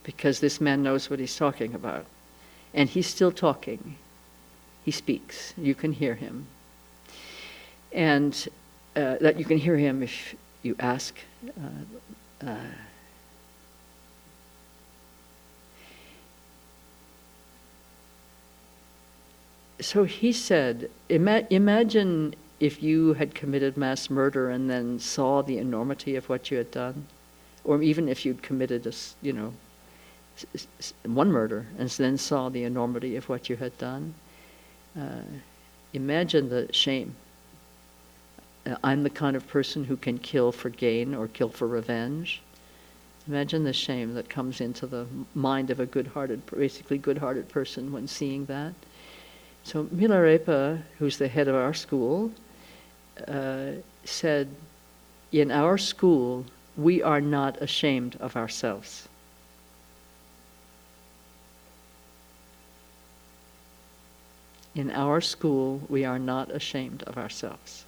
because this man knows what he's talking about. And he's still talking. He speaks. You can hear him. And that you can hear him if you ask. So he said, imagine if you had committed mass murder and then saw the enormity of what you had done, or even if you'd committed one murder and then saw the enormity of what you had done. Imagine the shame. I'm the kind of person who can kill for gain or kill for revenge. Imagine the shame that comes into the mind of a basically good-hearted person when seeing that. So Milarepa, who's the head of our school, said, in our school, we are not ashamed of ourselves. In our school, we are not ashamed of ourselves.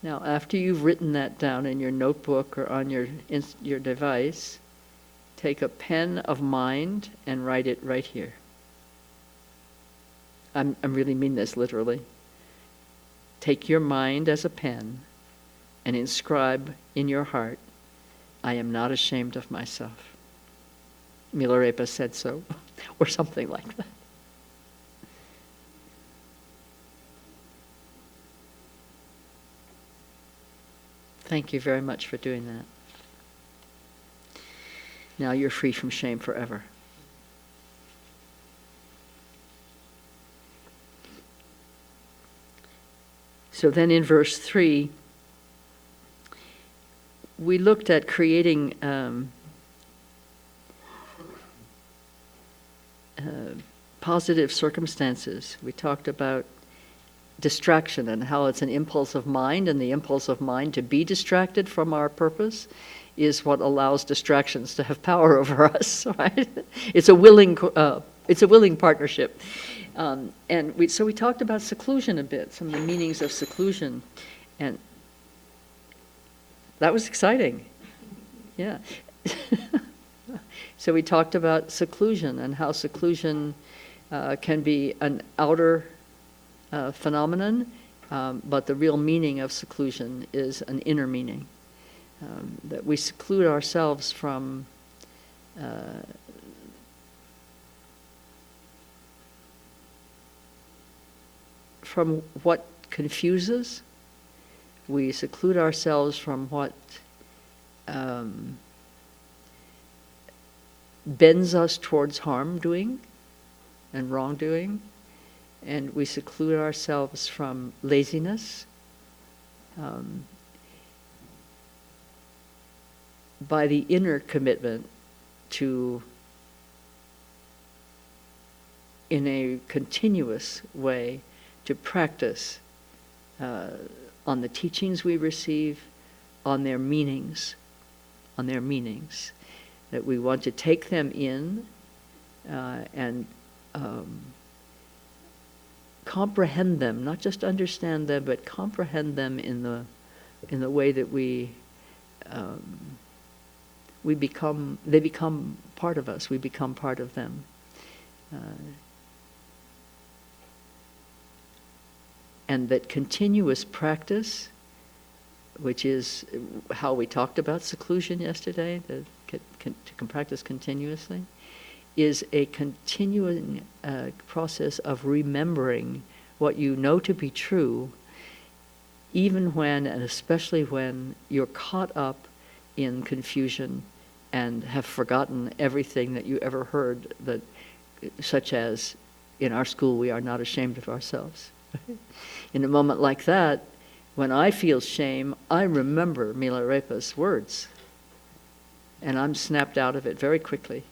Now, after you've written that down in your notebook or on your device, take a pen of mind and write it right here. I really mean this literally. Take your mind as a pen and inscribe in your heart, I am not ashamed of myself. Milarepa said so, or something like that. Thank you very much for doing that. Now you're free from shame forever. So then in verse 3, we looked at creating positive circumstances. We talked about distraction and how it's an impulse of mind, and the impulse of mind to be distracted from our purpose is what allows distractions to have power over us, right? It's a willing partnership. So we talked about seclusion a bit, some of the meanings of seclusion, and that was exciting. Yeah. So we talked about seclusion and how seclusion can be an outer phenomenon, but the real meaning of seclusion is an inner meaning. That we seclude ourselves from what confuses. We seclude ourselves from what bends us towards harm doing and wrongdoing. And we seclude ourselves from laziness. By the inner commitment to, in a continuous way, to practice on the teachings we receive, on their meanings, that we want to take them in and comprehend them, not just understand them, but comprehend them in the way that they become part of us, we become part of them. And that continuous practice, which is how we talked about seclusion yesterday, to practice continuously, is a continuing process of remembering what you know to be true even when, and especially when, you're caught up in confusion and have forgotten everything that you ever heard, that, such as, in our school, we are not ashamed of ourselves. In a moment like that, when I feel shame, I remember Milarepa's words, and I'm snapped out of it very quickly.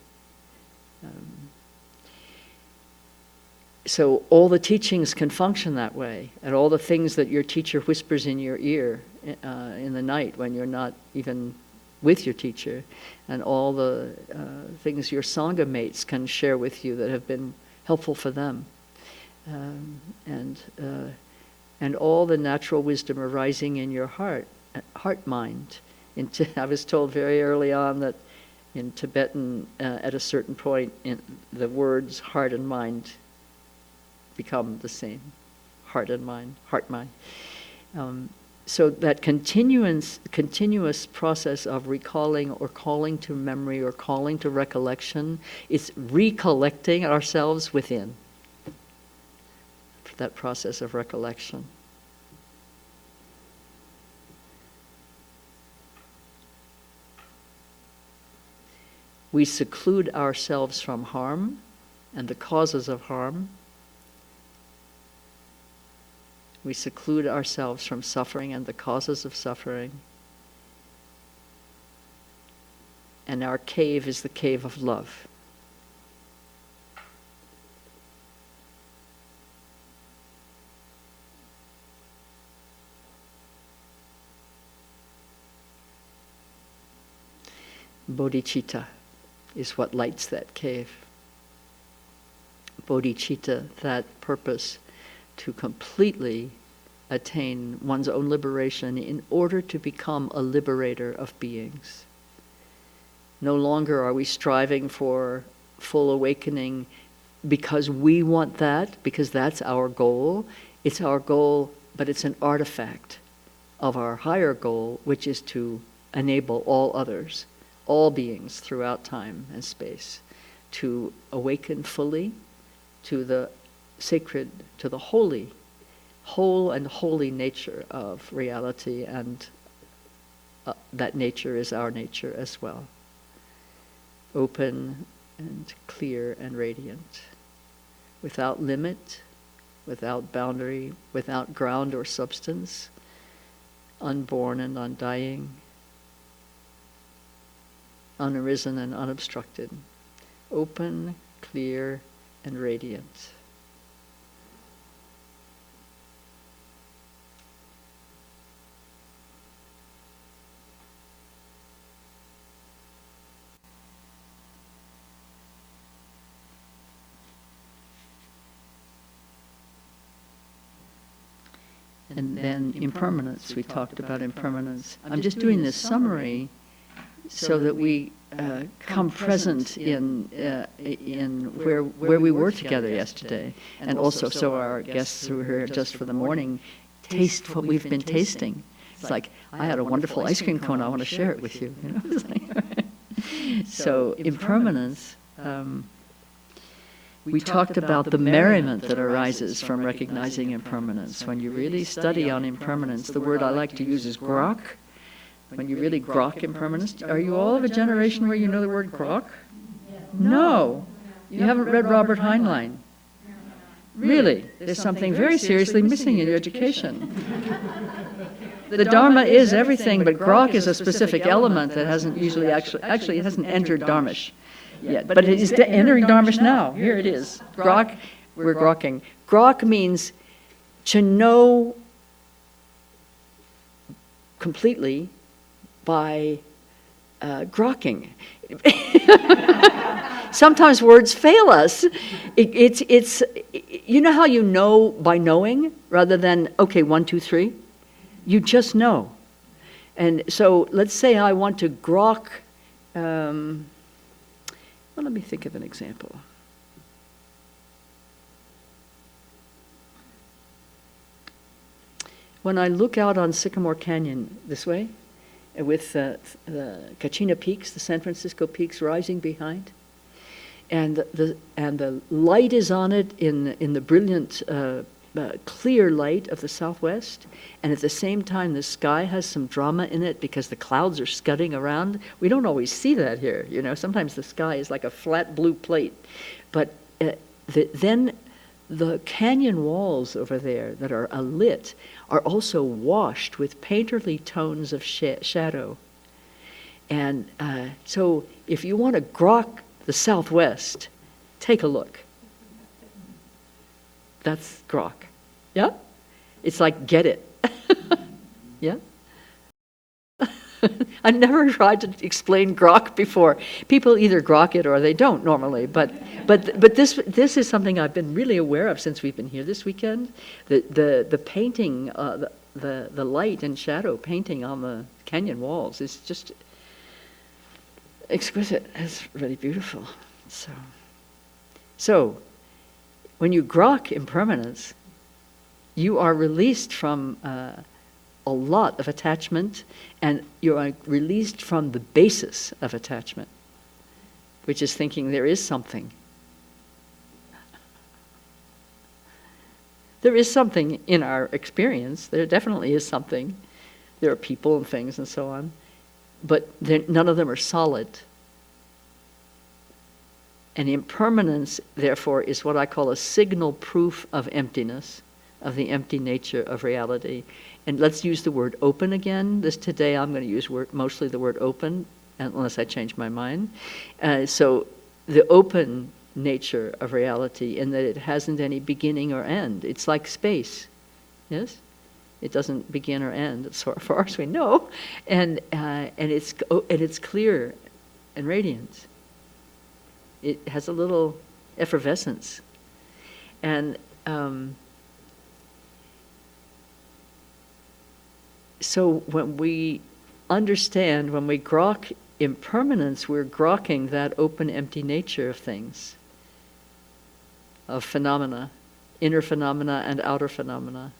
So all the teachings can function that way, and all the things that your teacher whispers in your ear in the night when you're not even with your teacher, and all the things your Sangha mates can share with you that have been helpful for them, and all the natural wisdom arising in your heart mind. I was told very early on that in Tibetan, at a certain point, the words heart and mind become the same. Heart and mind, heart-mind. So that continuous process of recalling or calling to memory or calling to recollection, it's recollecting ourselves within. That process of recollection. We seclude ourselves from harm and the causes of harm. We seclude ourselves from suffering and the causes of suffering. And our cave is the cave of love. Bodhicitta is what lights that cave. Bodhicitta, that purpose to completely attain one's own liberation in order to become a liberator of beings. No longer are we striving for full awakening because we want that, because that's our goal. It's our goal, but it's an artifact of our higher goal, which is to enable all others, all beings throughout time and space, to awaken fully to the sacred, to the holy, whole and holy nature of reality, and that nature is our nature as well. Open and clear and radiant, without limit, without boundary, without ground or substance, unborn and undying, unarisen and unobstructed, open, clear, and radiant. And then impermanence, we talked about impermanence. I'm just doing this summary so that we come present in where we were together yesterday, and also so our guests who are here just for the morning taste what we've been tasting. It's like, I had a wonderful ice cream cone, I want to share it with you. It's like, so impermanence, we talked about the merriment that arises from recognizing impermanence. When you really study on impermanence, the word I like to use is grok. When you really grok impermanence, are you all of a generation where you know the word grok? No. You haven't read Robert Heinlein. Really, there's something very seriously missing in your education. The Dharma is everything, but grok is a specific element that hasn't usually actually it hasn't entered Dharmish yet, but it is entering Dharmish now. Here it is. Grok, we're grokking. Grok means to know completely by grokking. Sometimes words fail us. It's you know how you know by knowing rather than, okay, 1, 2, 3? You just know. And so let's say I want to grok, well, let me think of an example. When I look out on Sycamore Canyon this way, with the Kachina Peaks, the San Francisco Peaks rising behind, and the light is on it in the brilliant clear light of the southwest, and at the same time the sky has some drama in it because the clouds are scudding around. We don't always see that here, you know. Sometimes the sky is like a flat blue plate. But then the canyon walls over there that are alit are also washed with painterly tones of shadow. And so if you want to grok the southwest, take a look. That's grok. Yeah? It's like, get it. Yeah? I never tried to explain grok before. People either grok it or they don't normally. But this is something I've been really aware of since we've been here this weekend. The painting, the light and shadow painting on the canyon walls is just exquisite. It's really beautiful. So when you grok impermanence, you are released from a lot of attachment, and you are released from the basis of attachment, which is thinking there is something. There is something in our experience. There definitely is something. There are people and things and so on, but none of them are solid. And impermanence, therefore, is what I call a signal proof of emptiness, of the empty nature of reality. And let's use the word open again. Today I'm going to use mostly the word open, unless I change my mind. So the open nature of reality, in that it hasn't any beginning or end. It's like space, yes? It doesn't begin or end, as far as we know. And it's clear and radiant. It has a little effervescence. And so when we understand, when we grok impermanence, we're grokking that open, empty nature of things, of phenomena, inner phenomena and outer phenomena,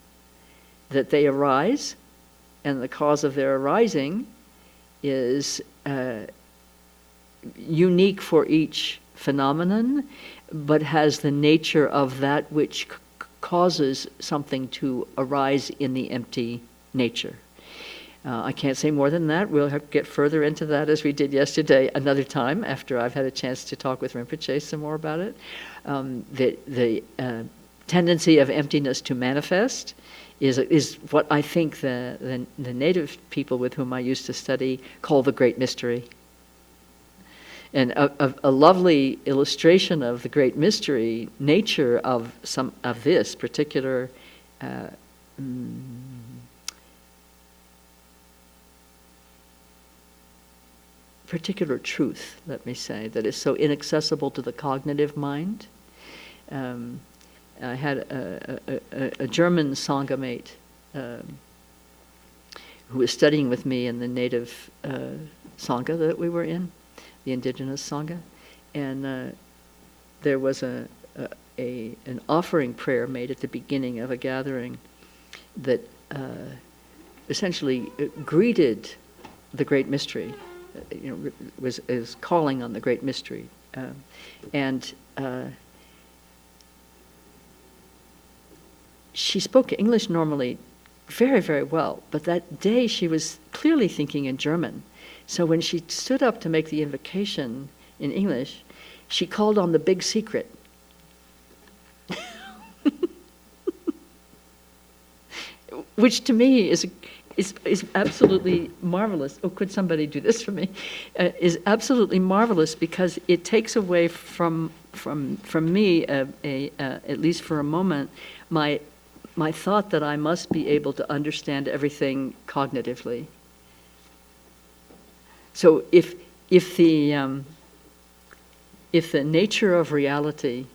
that they arise, and the cause of their arising is unique for each phenomenon, but has the nature of that which causes something to arise in the empty nature. I can't say more than that. We'll get further into that as we did yesterday another time after I've had a chance to talk with Rinpoche some more about it. The tendency of emptiness to manifest is what I think the native people with whom I used to study call the great mystery. And a lovely illustration of the great mystery nature of this particular particular truth, let me say, that is so inaccessible to the cognitive mind. I had a German Sangha mate who was studying with me in the native Sangha that we were in, the indigenous Sangha, and there was an offering prayer made at the beginning of a gathering that essentially greeted the great mystery. Was calling on the great mystery, and she spoke English normally very, very well, but that day she was clearly thinking in German. So when she stood up to make the invocation in English, she called on the big secret. Which to me is absolutely marvelous. Oh, could somebody do this for me? Is absolutely marvelous because it takes away from me, at least for a moment, my thought that I must be able to understand everything cognitively. So if the nature of reality,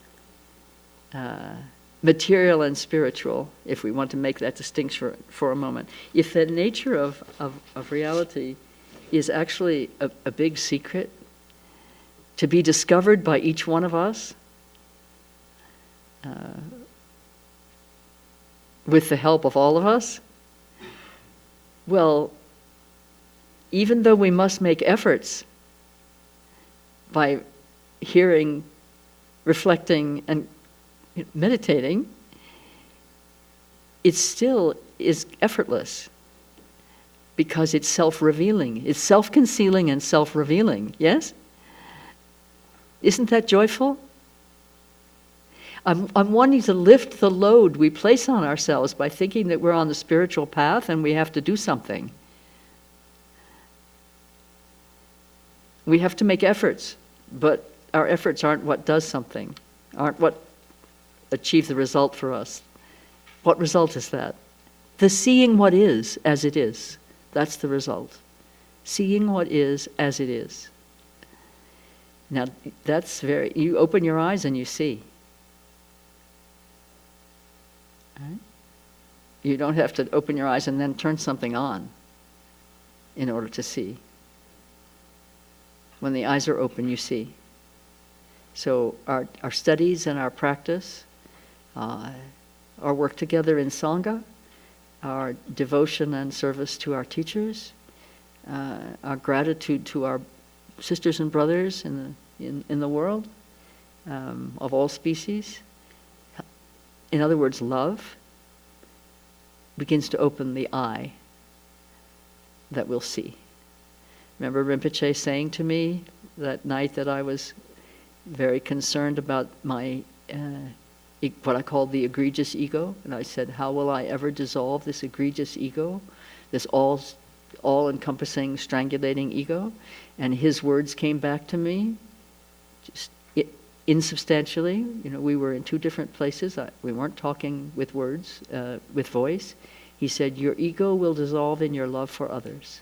material and spiritual, if we want to make that distinction for a moment, if the nature of reality is actually a big secret to be discovered by each one of us, with the help of all of us, well, even though we must make efforts by hearing, reflecting, and meditating, it still is effortless because it's self-revealing. It's self-concealing and self-revealing, yes? Isn't that joyful? I'm wanting to lift the load we place on ourselves by thinking that we're on the spiritual path and we have to do something. We have to make efforts, but our efforts aren't what does something, aren't what achieve the result for us. What result is that? The seeing what is as it is. That's the result. Seeing what is as it is. Now, you open your eyes and you see. Right? You don't have to open your eyes and then turn something on in order to see. When the eyes are open, you see. So our studies and our practice, our work together in Sangha, our devotion and service to our teachers, our gratitude to our sisters and brothers in the world of all species. In other words, love begins to open the eye that we'll see. Remember Rinpoche saying to me that night that I was very concerned about my what I called the egregious ego, and I said, how will I ever dissolve this egregious ego, this all-encompassing, strangulating ego? And his words came back to me, just insubstantially. We were in two different places. We weren't talking with words, with voice. He said, your ego will dissolve in your love for others.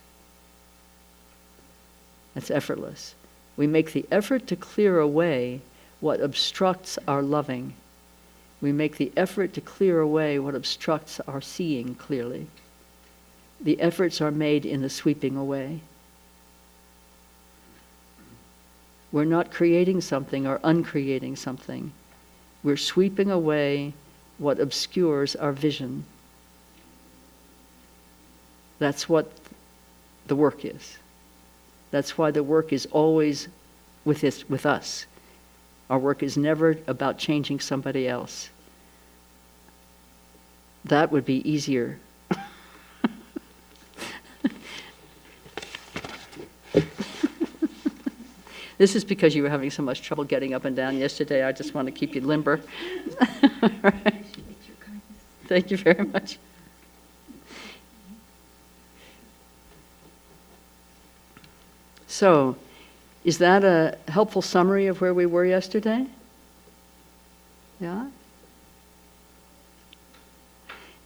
That's effortless. We make the effort to clear away what obstructs our loving. We make the effort to clear away what obstructs our seeing clearly. The efforts are made in the sweeping away. We're not creating something or uncreating something. We're sweeping away what obscures our vision. That's what the work is. That's why the work is always with us. Our work is never about changing somebody else. That would be easier. This is because you were having so much trouble getting up and down yesterday. I just want to keep you limber. All right. Thank you very much. So, is that a helpful summary of where we were yesterday? Yeah?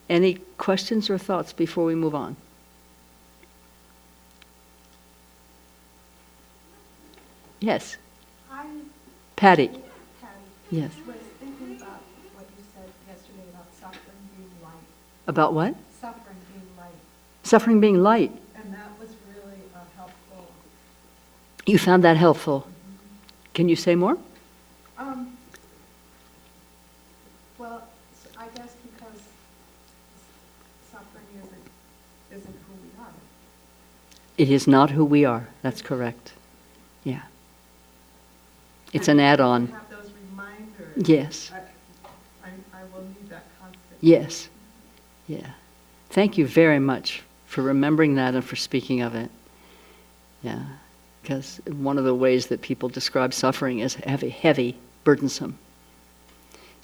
Any questions or thoughts before we move on? Yes. Patty. Yes. Was thinking about what you said yesterday about suffering being light. About what? Suffering being light. Suffering being light. And that was really helpful. You found that helpful. Mm-hmm. Can you say more? Well, I guess because suffering isn't who we are. It is not who we are. That's correct. Yeah. It's an add-on. Have those reminders. Yes. I will need that constantly. Yes. Yeah. Thank you very much for remembering that and for speaking of it. Yeah. Because one of the ways that people describe suffering is heavy, burdensome.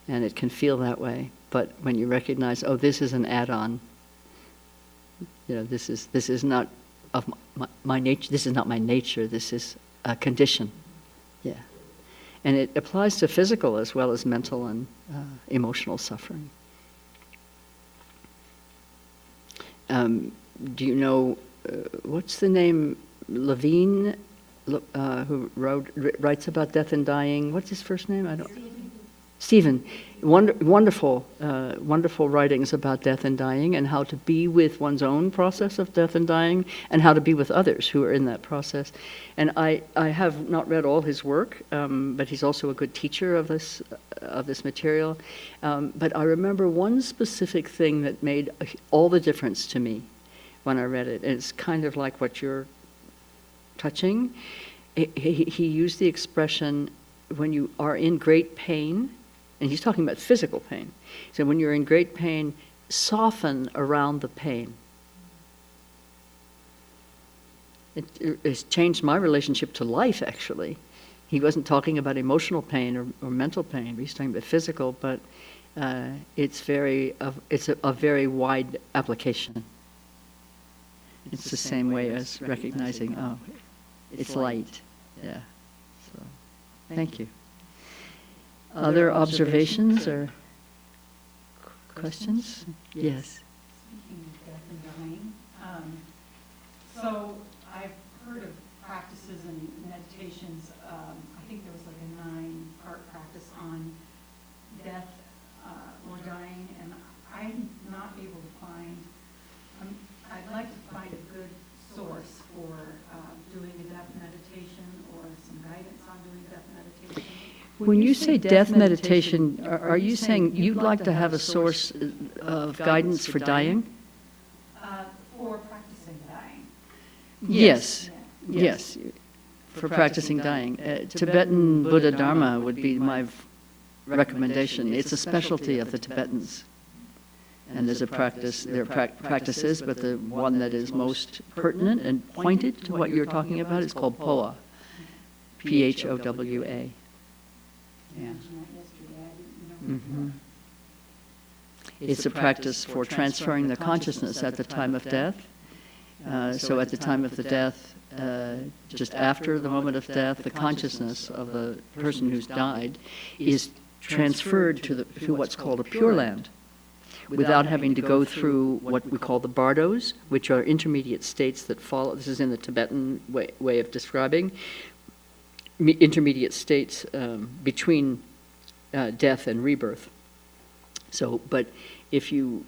And it can feel that way. But when you recognize, oh, this is an add-on. This is not of my nature. This is not my nature. This is a condition. Yeah. And it applies to physical as well as mental and emotional suffering. Do you know, what's the name, Levine, who writes about death and dying? What's his first name? I don't. Stephen. Wonderful writings about death and dying and how to be with one's own process of death and dying and how to be with others who are in that process. And I have not read all his work, but he's also a good teacher of this material. But I remember one specific thing that made all the difference to me when I read it. And it's kind of like what you're touching. He used the expression, when you are in great pain, and he's talking about physical pain. So when you're in great pain, soften around the pain. It has changed my relationship to life, actually. He wasn't talking about emotional pain or mental pain. He's talking about physical, but it's a very wide application. It's the same way as recognizing, oh, it's light. Yeah. So, thank you. Other observations or questions? Yes. Speaking of death and dying, so I've heard of practices and meditations. I think there was like a 9-part practice on death or dying, and I'm not able to find. I'd like to find a good source for doing a death meditation or some guidance on doing death meditation. When you say death meditation, are you saying you'd like to have a source of guidance for dying? For practicing dying. Yes. Yeah. Yes. For practicing dying. Tibetan Buddha Dharma would be my recommendation. It's a specialty of the Tibetans. And there's a practice, there are practices, but the one that is most pertinent and pointed to what you're talking about is called POA. P-H-O-W-A. Yeah. Mm-hmm. It's a practice for transferring the consciousness at the time of death. So at the time of the death, just after the moment of death, the consciousness of the person who's died is transferred to what's called a Pure Land, without having to go through what we call the bardos, which are intermediate states that follow. This is in the Tibetan way of describing intermediate states between death and rebirth. So, but if you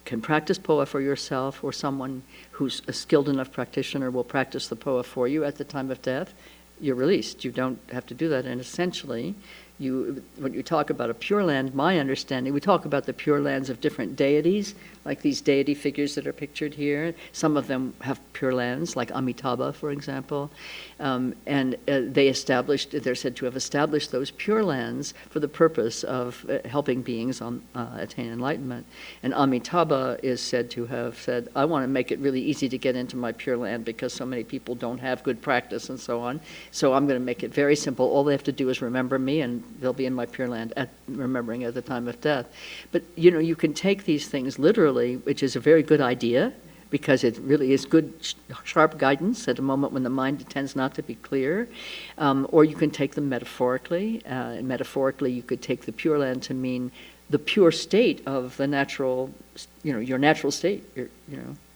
can practice POA for yourself, or someone who's a skilled enough practitioner will practice the POA for you at the time of death, you're released. You don't have to do that. And essentially, when you talk about a Pure Land, my understanding, we talk about the Pure Lands of different deities, like these deity figures that are pictured here. Some of them have Pure Lands, like Amitabha, for example. They're said to have established those Pure Lands for the purpose of helping beings attain enlightenment. And Amitabha is said to have said, I want to make it really easy to get into my Pure Land because so many people don't have good practice and so on. So I'm going to make it very simple. All they have to do is remember me, and they'll be in my Pure Land, remembering at the time of death. But, you can take these things literally, which is a very good idea, because it really is good, sharp guidance at a moment when the mind tends not to be clear. Or you can take them metaphorically. And metaphorically, you could take the Pure Land to mean the pure state of the natural, your natural state,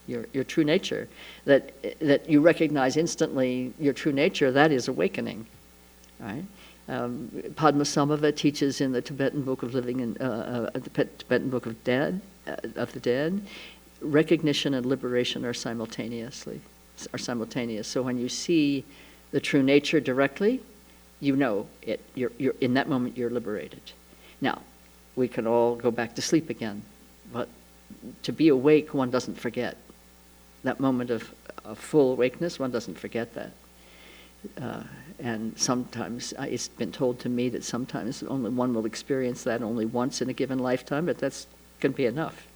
your true nature. That you recognize instantly your true nature, that is awakening, right? Padmasambhava teaches in the Tibetan Book of Living and the Tibetan Book of the Dead, recognition and liberation are simultaneous. So when you see the true nature directly, you know it. You're in that moment you're liberated. Now, we can all go back to sleep again, but to be awake, one doesn't forget that moment of full awakeness. One doesn't forget that. And sometimes it's been told to me that sometimes only one will experience that only once in a given lifetime, but that's can be enough,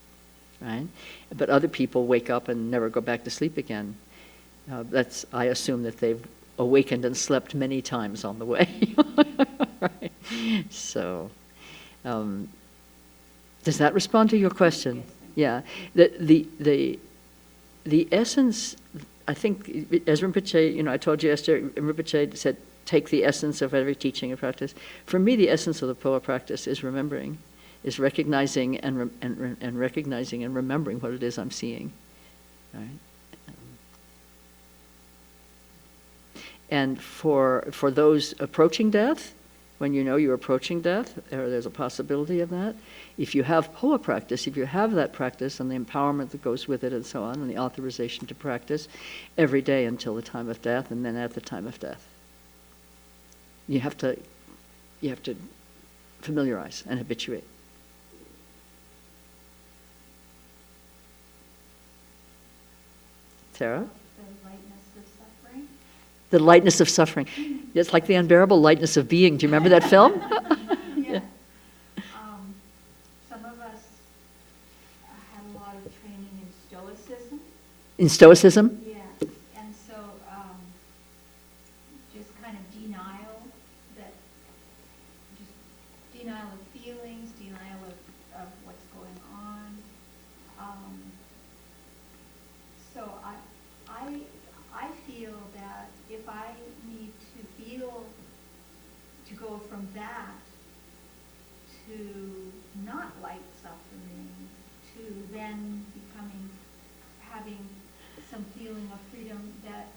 right? But other people wake up and never go back to sleep again. I assume that they've awakened and slept many times on the way. Right? So, does that respond to your question? Yeah. The essence. I think, as Rinpoche, I told you yesterday, Rinpoche said, take the essence of every teaching and practice. For me, the essence of the POA practice is remembering, is recognizing and recognizing and remembering what it is I'm seeing. Right? And for those approaching death, when you know you're approaching death, or there's a possibility of that, if you have POA practice, if you have that practice and the empowerment that goes with it and so on, and the authorization to practice every day until the time of death, and then at the time of death, you have to familiarize and habituate. Tara? The lightness of suffering. The lightness of suffering. It's like the unbearable lightness of being. Do you remember that film? Yeah. Some of us In Stoicism? Yes, and so just kind of denial, that just denial of feelings, denial of what's going on. So I feel that if I need to feel, to go from that to not like suffering, to then having some feeling of freedom, that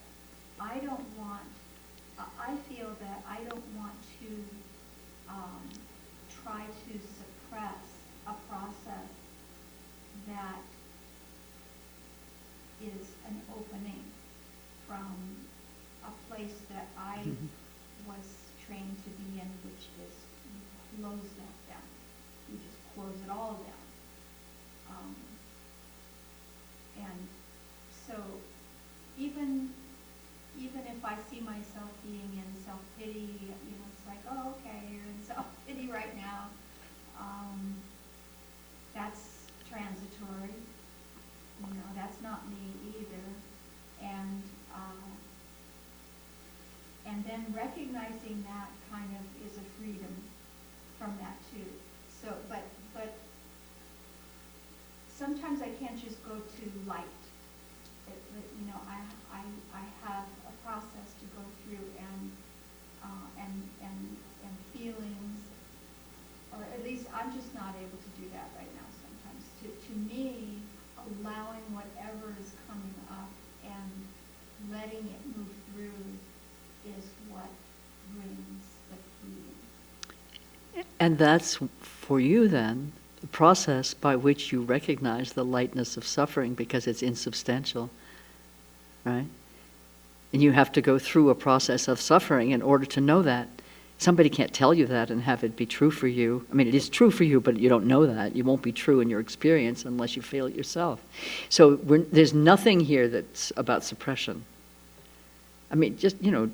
I don't want, I feel that I don't want to try to suppress a process that is an opening from a place that I was trained to be in, which is you close that down. You just close it all down. And so even if I see myself being in self-pity, it's like, oh, okay, you're in self-pity right now. That's transitory. That's not me either. And then recognizing that kind of is a freedom from that too. So, but sometimes I can't just go to light. I have a process to go through and feelings, or at least I'm just not able to do that right now sometimes. To me, allowing whatever is coming up and letting it move through is what brings the freedom. And that's, for you then, the process by which you recognize the lightness of suffering, because it's insubstantial, right? And you have to go through a process of suffering in order to know that. Somebody can't tell you that and have it be true for you. I mean, it is true for you, but you don't know that. It won't be true in your experience unless you feel it yourself. So there's nothing here that's about suppression. I mean, just, do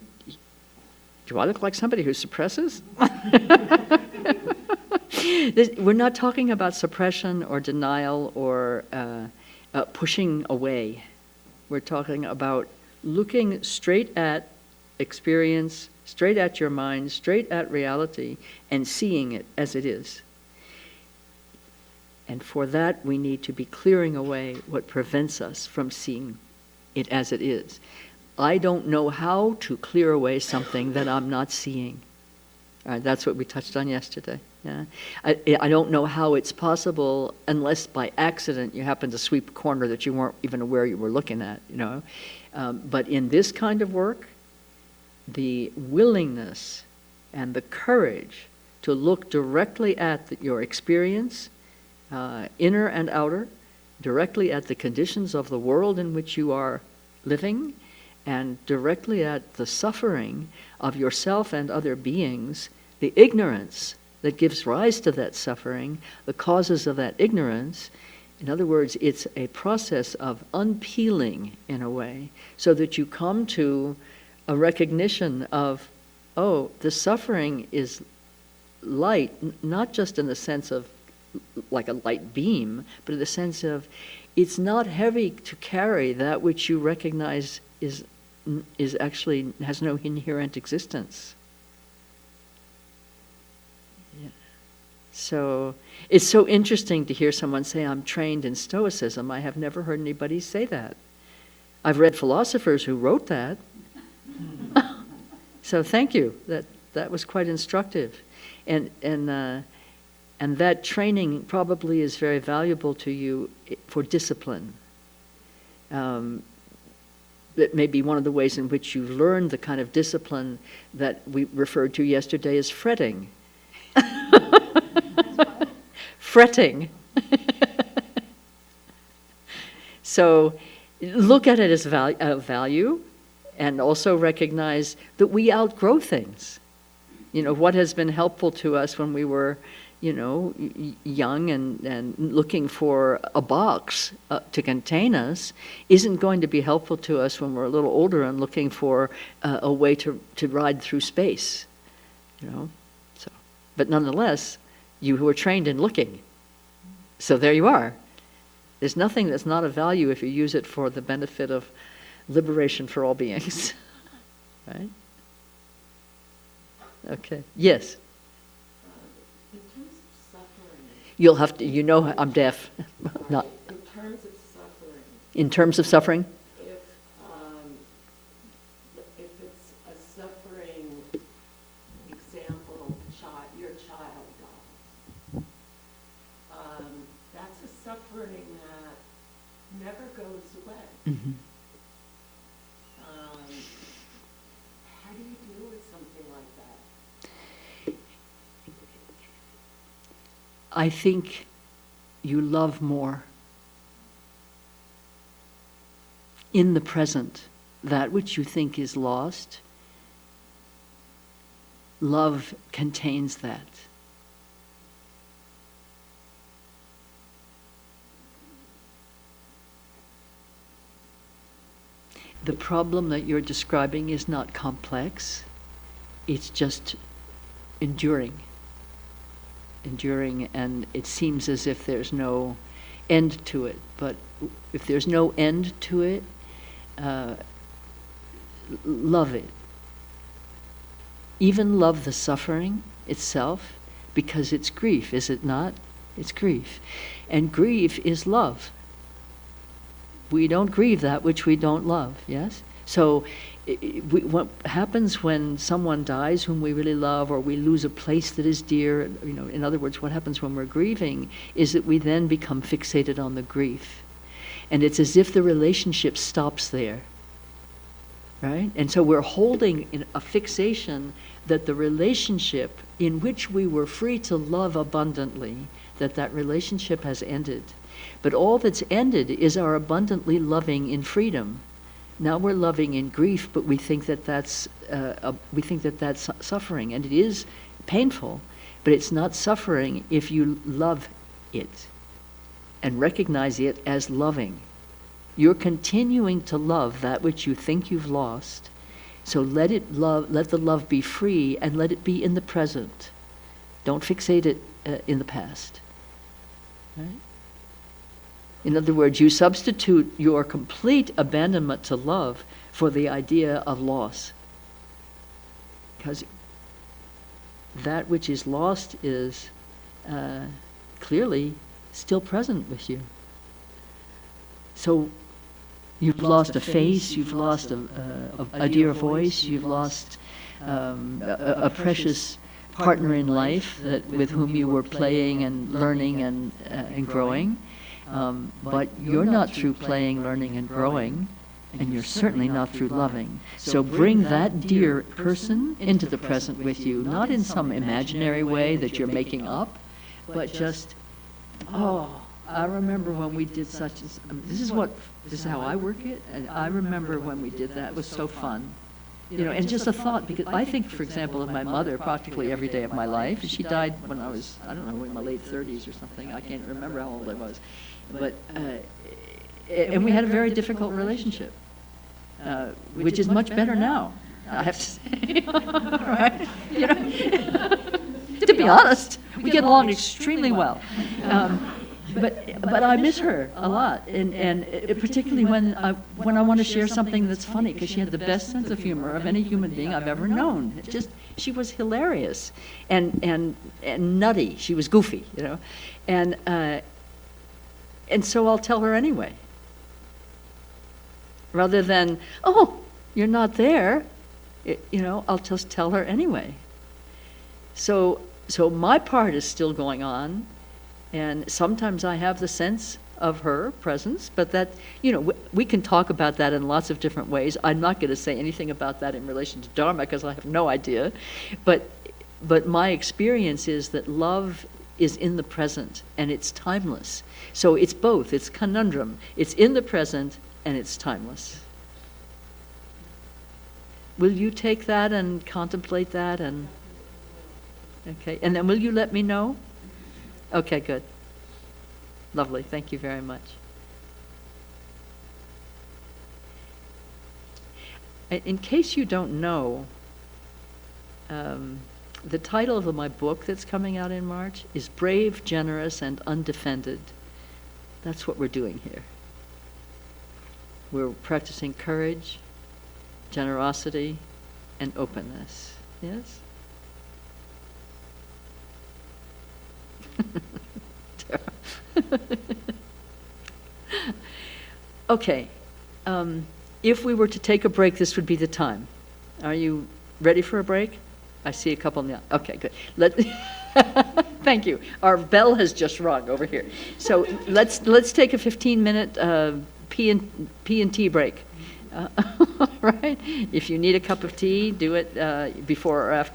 I look like somebody who suppresses? We're not talking about suppression or denial or pushing away. We're talking about looking straight at experience, straight at your mind, straight at reality, and seeing it as it is. And for that, we need to be clearing away what prevents us from seeing it as it is. I don't know how to clear away something that I'm not seeing. That's what we touched on yesterday. Yeah, I don't know how it's possible unless by accident you happen to sweep a corner that you weren't even aware you were looking at, But in this kind of work, the willingness and the courage to look directly at your experience, inner and outer, directly at the conditions of the world in which you are living, and directly at the suffering of yourself and other beings, the ignorance that gives rise to that suffering, the causes of that ignorance. In other words, it's a process of unpeeling in a way, so that you come to a recognition of, oh, the suffering is light, not just in the sense of like a light beam, but in the sense of it's not heavy to carry that which you recognize is actually has no inherent existence. Yeah. So it's so interesting to hear someone say, I'm trained in Stoicism. I have never heard anybody say that. I've read philosophers who wrote that. So thank you. That was quite instructive. And that training probably is very valuable to you for discipline. That may be one of the ways in which you learn the kind of discipline that we referred to yesterday as fretting. Fretting. So look at it as value, and also recognize that we outgrow things. What has been helpful to us when we were young and looking for a box to contain us isn't going to be helpful to us when we're a little older and looking for a way to ride through space, So, but nonetheless, you were trained in looking. So there you are. There's nothing that's not of value if you use it for the benefit of liberation for all beings. Right? Okay. Yes? In terms of suffering. You'll have to, you know I'm deaf. Not. In terms of suffering. In terms of suffering? If it's a suffering example, your child dies, that's a suffering that never goes away. Mm-hmm. How do you deal with something like that? I think you love more in the present that which you think is lost. Love contains that. The problem that you're describing is not complex. It's just enduring, and it seems as if there's no end to it. But if there's no end to it, love it. Even love the suffering itself, because it's grief, is it not? It's grief. And grief is love. We don't grieve that which we don't love, yes? So what happens when someone dies whom we really love, or we lose a place that is dear, in other words, what happens when we're grieving is that we then become fixated on the grief. And it's as if the relationship stops there, right? And so we're holding in a fixation that the relationship in which we were free to love abundantly, that relationship has ended. But all that's ended is our abundantly loving in freedom. Now we're loving in grief, but we think that that's suffering, and it is painful, but it's not suffering if you love it and recognize it as loving. You're continuing to love that which you think you've lost, so let the love be free, and let it be in the present. Don't fixate it in the past. Right? In other words, you substitute your complete abandonment to love for the idea of loss. Because that which is lost is clearly still present with you. So you've lost a face, you've lost a dear voice, you've lost a precious partner in life with whom you were playing and learning and growing. But you're not through playing, learning, and growing, and you're certainly not through loving. So bring that dear person into the present with you, not in some imaginary way that you're making up, but just, I remember when we did such and this is how I work it, and I remember when we did that. It was so fun. And just a thought, because I think, for example, of my mother practically every day of my life. She died when I was, in my late 30s or something. I can't remember how old I was. But, and we had a very difficult relationship, which is much better now, I have to say. Right? To be honest, we get along extremely well. But I miss her a lot, and particularly when I want to share something that's funny, because she had the best sense of humor of any human being I've ever known. She was hilarious and nutty. She was goofy, and so I'll tell her anyway, rather than, oh, you're not there. I'll just tell her anyway. So my part is still going on. And sometimes I have the sense of her presence, but that, we can talk about that in lots of different ways. I'm not going to say anything about that in relation to Dharma, because I have no idea. But my experience is that love is in the present, and it's timeless. So it's both. It's conundrum. It's in the present, and it's timeless. Will you take that and contemplate that? Okay. And then will you let me know? Okay, good. Lovely. Thank you very much. In case you don't know, the title of my book that's coming out in March is Brave, Generous, and Undefended. That's what we're doing here. We're practicing courage, generosity, and openness. Yes? Okay. If we were to take a break, this would be the time. Are you ready for a break? I see a couple now. Okay, good. Thank you. Our bell has just rung over here. So let's take a 15-minute P and T break. Right? If you need a cup of tea, do it before or after.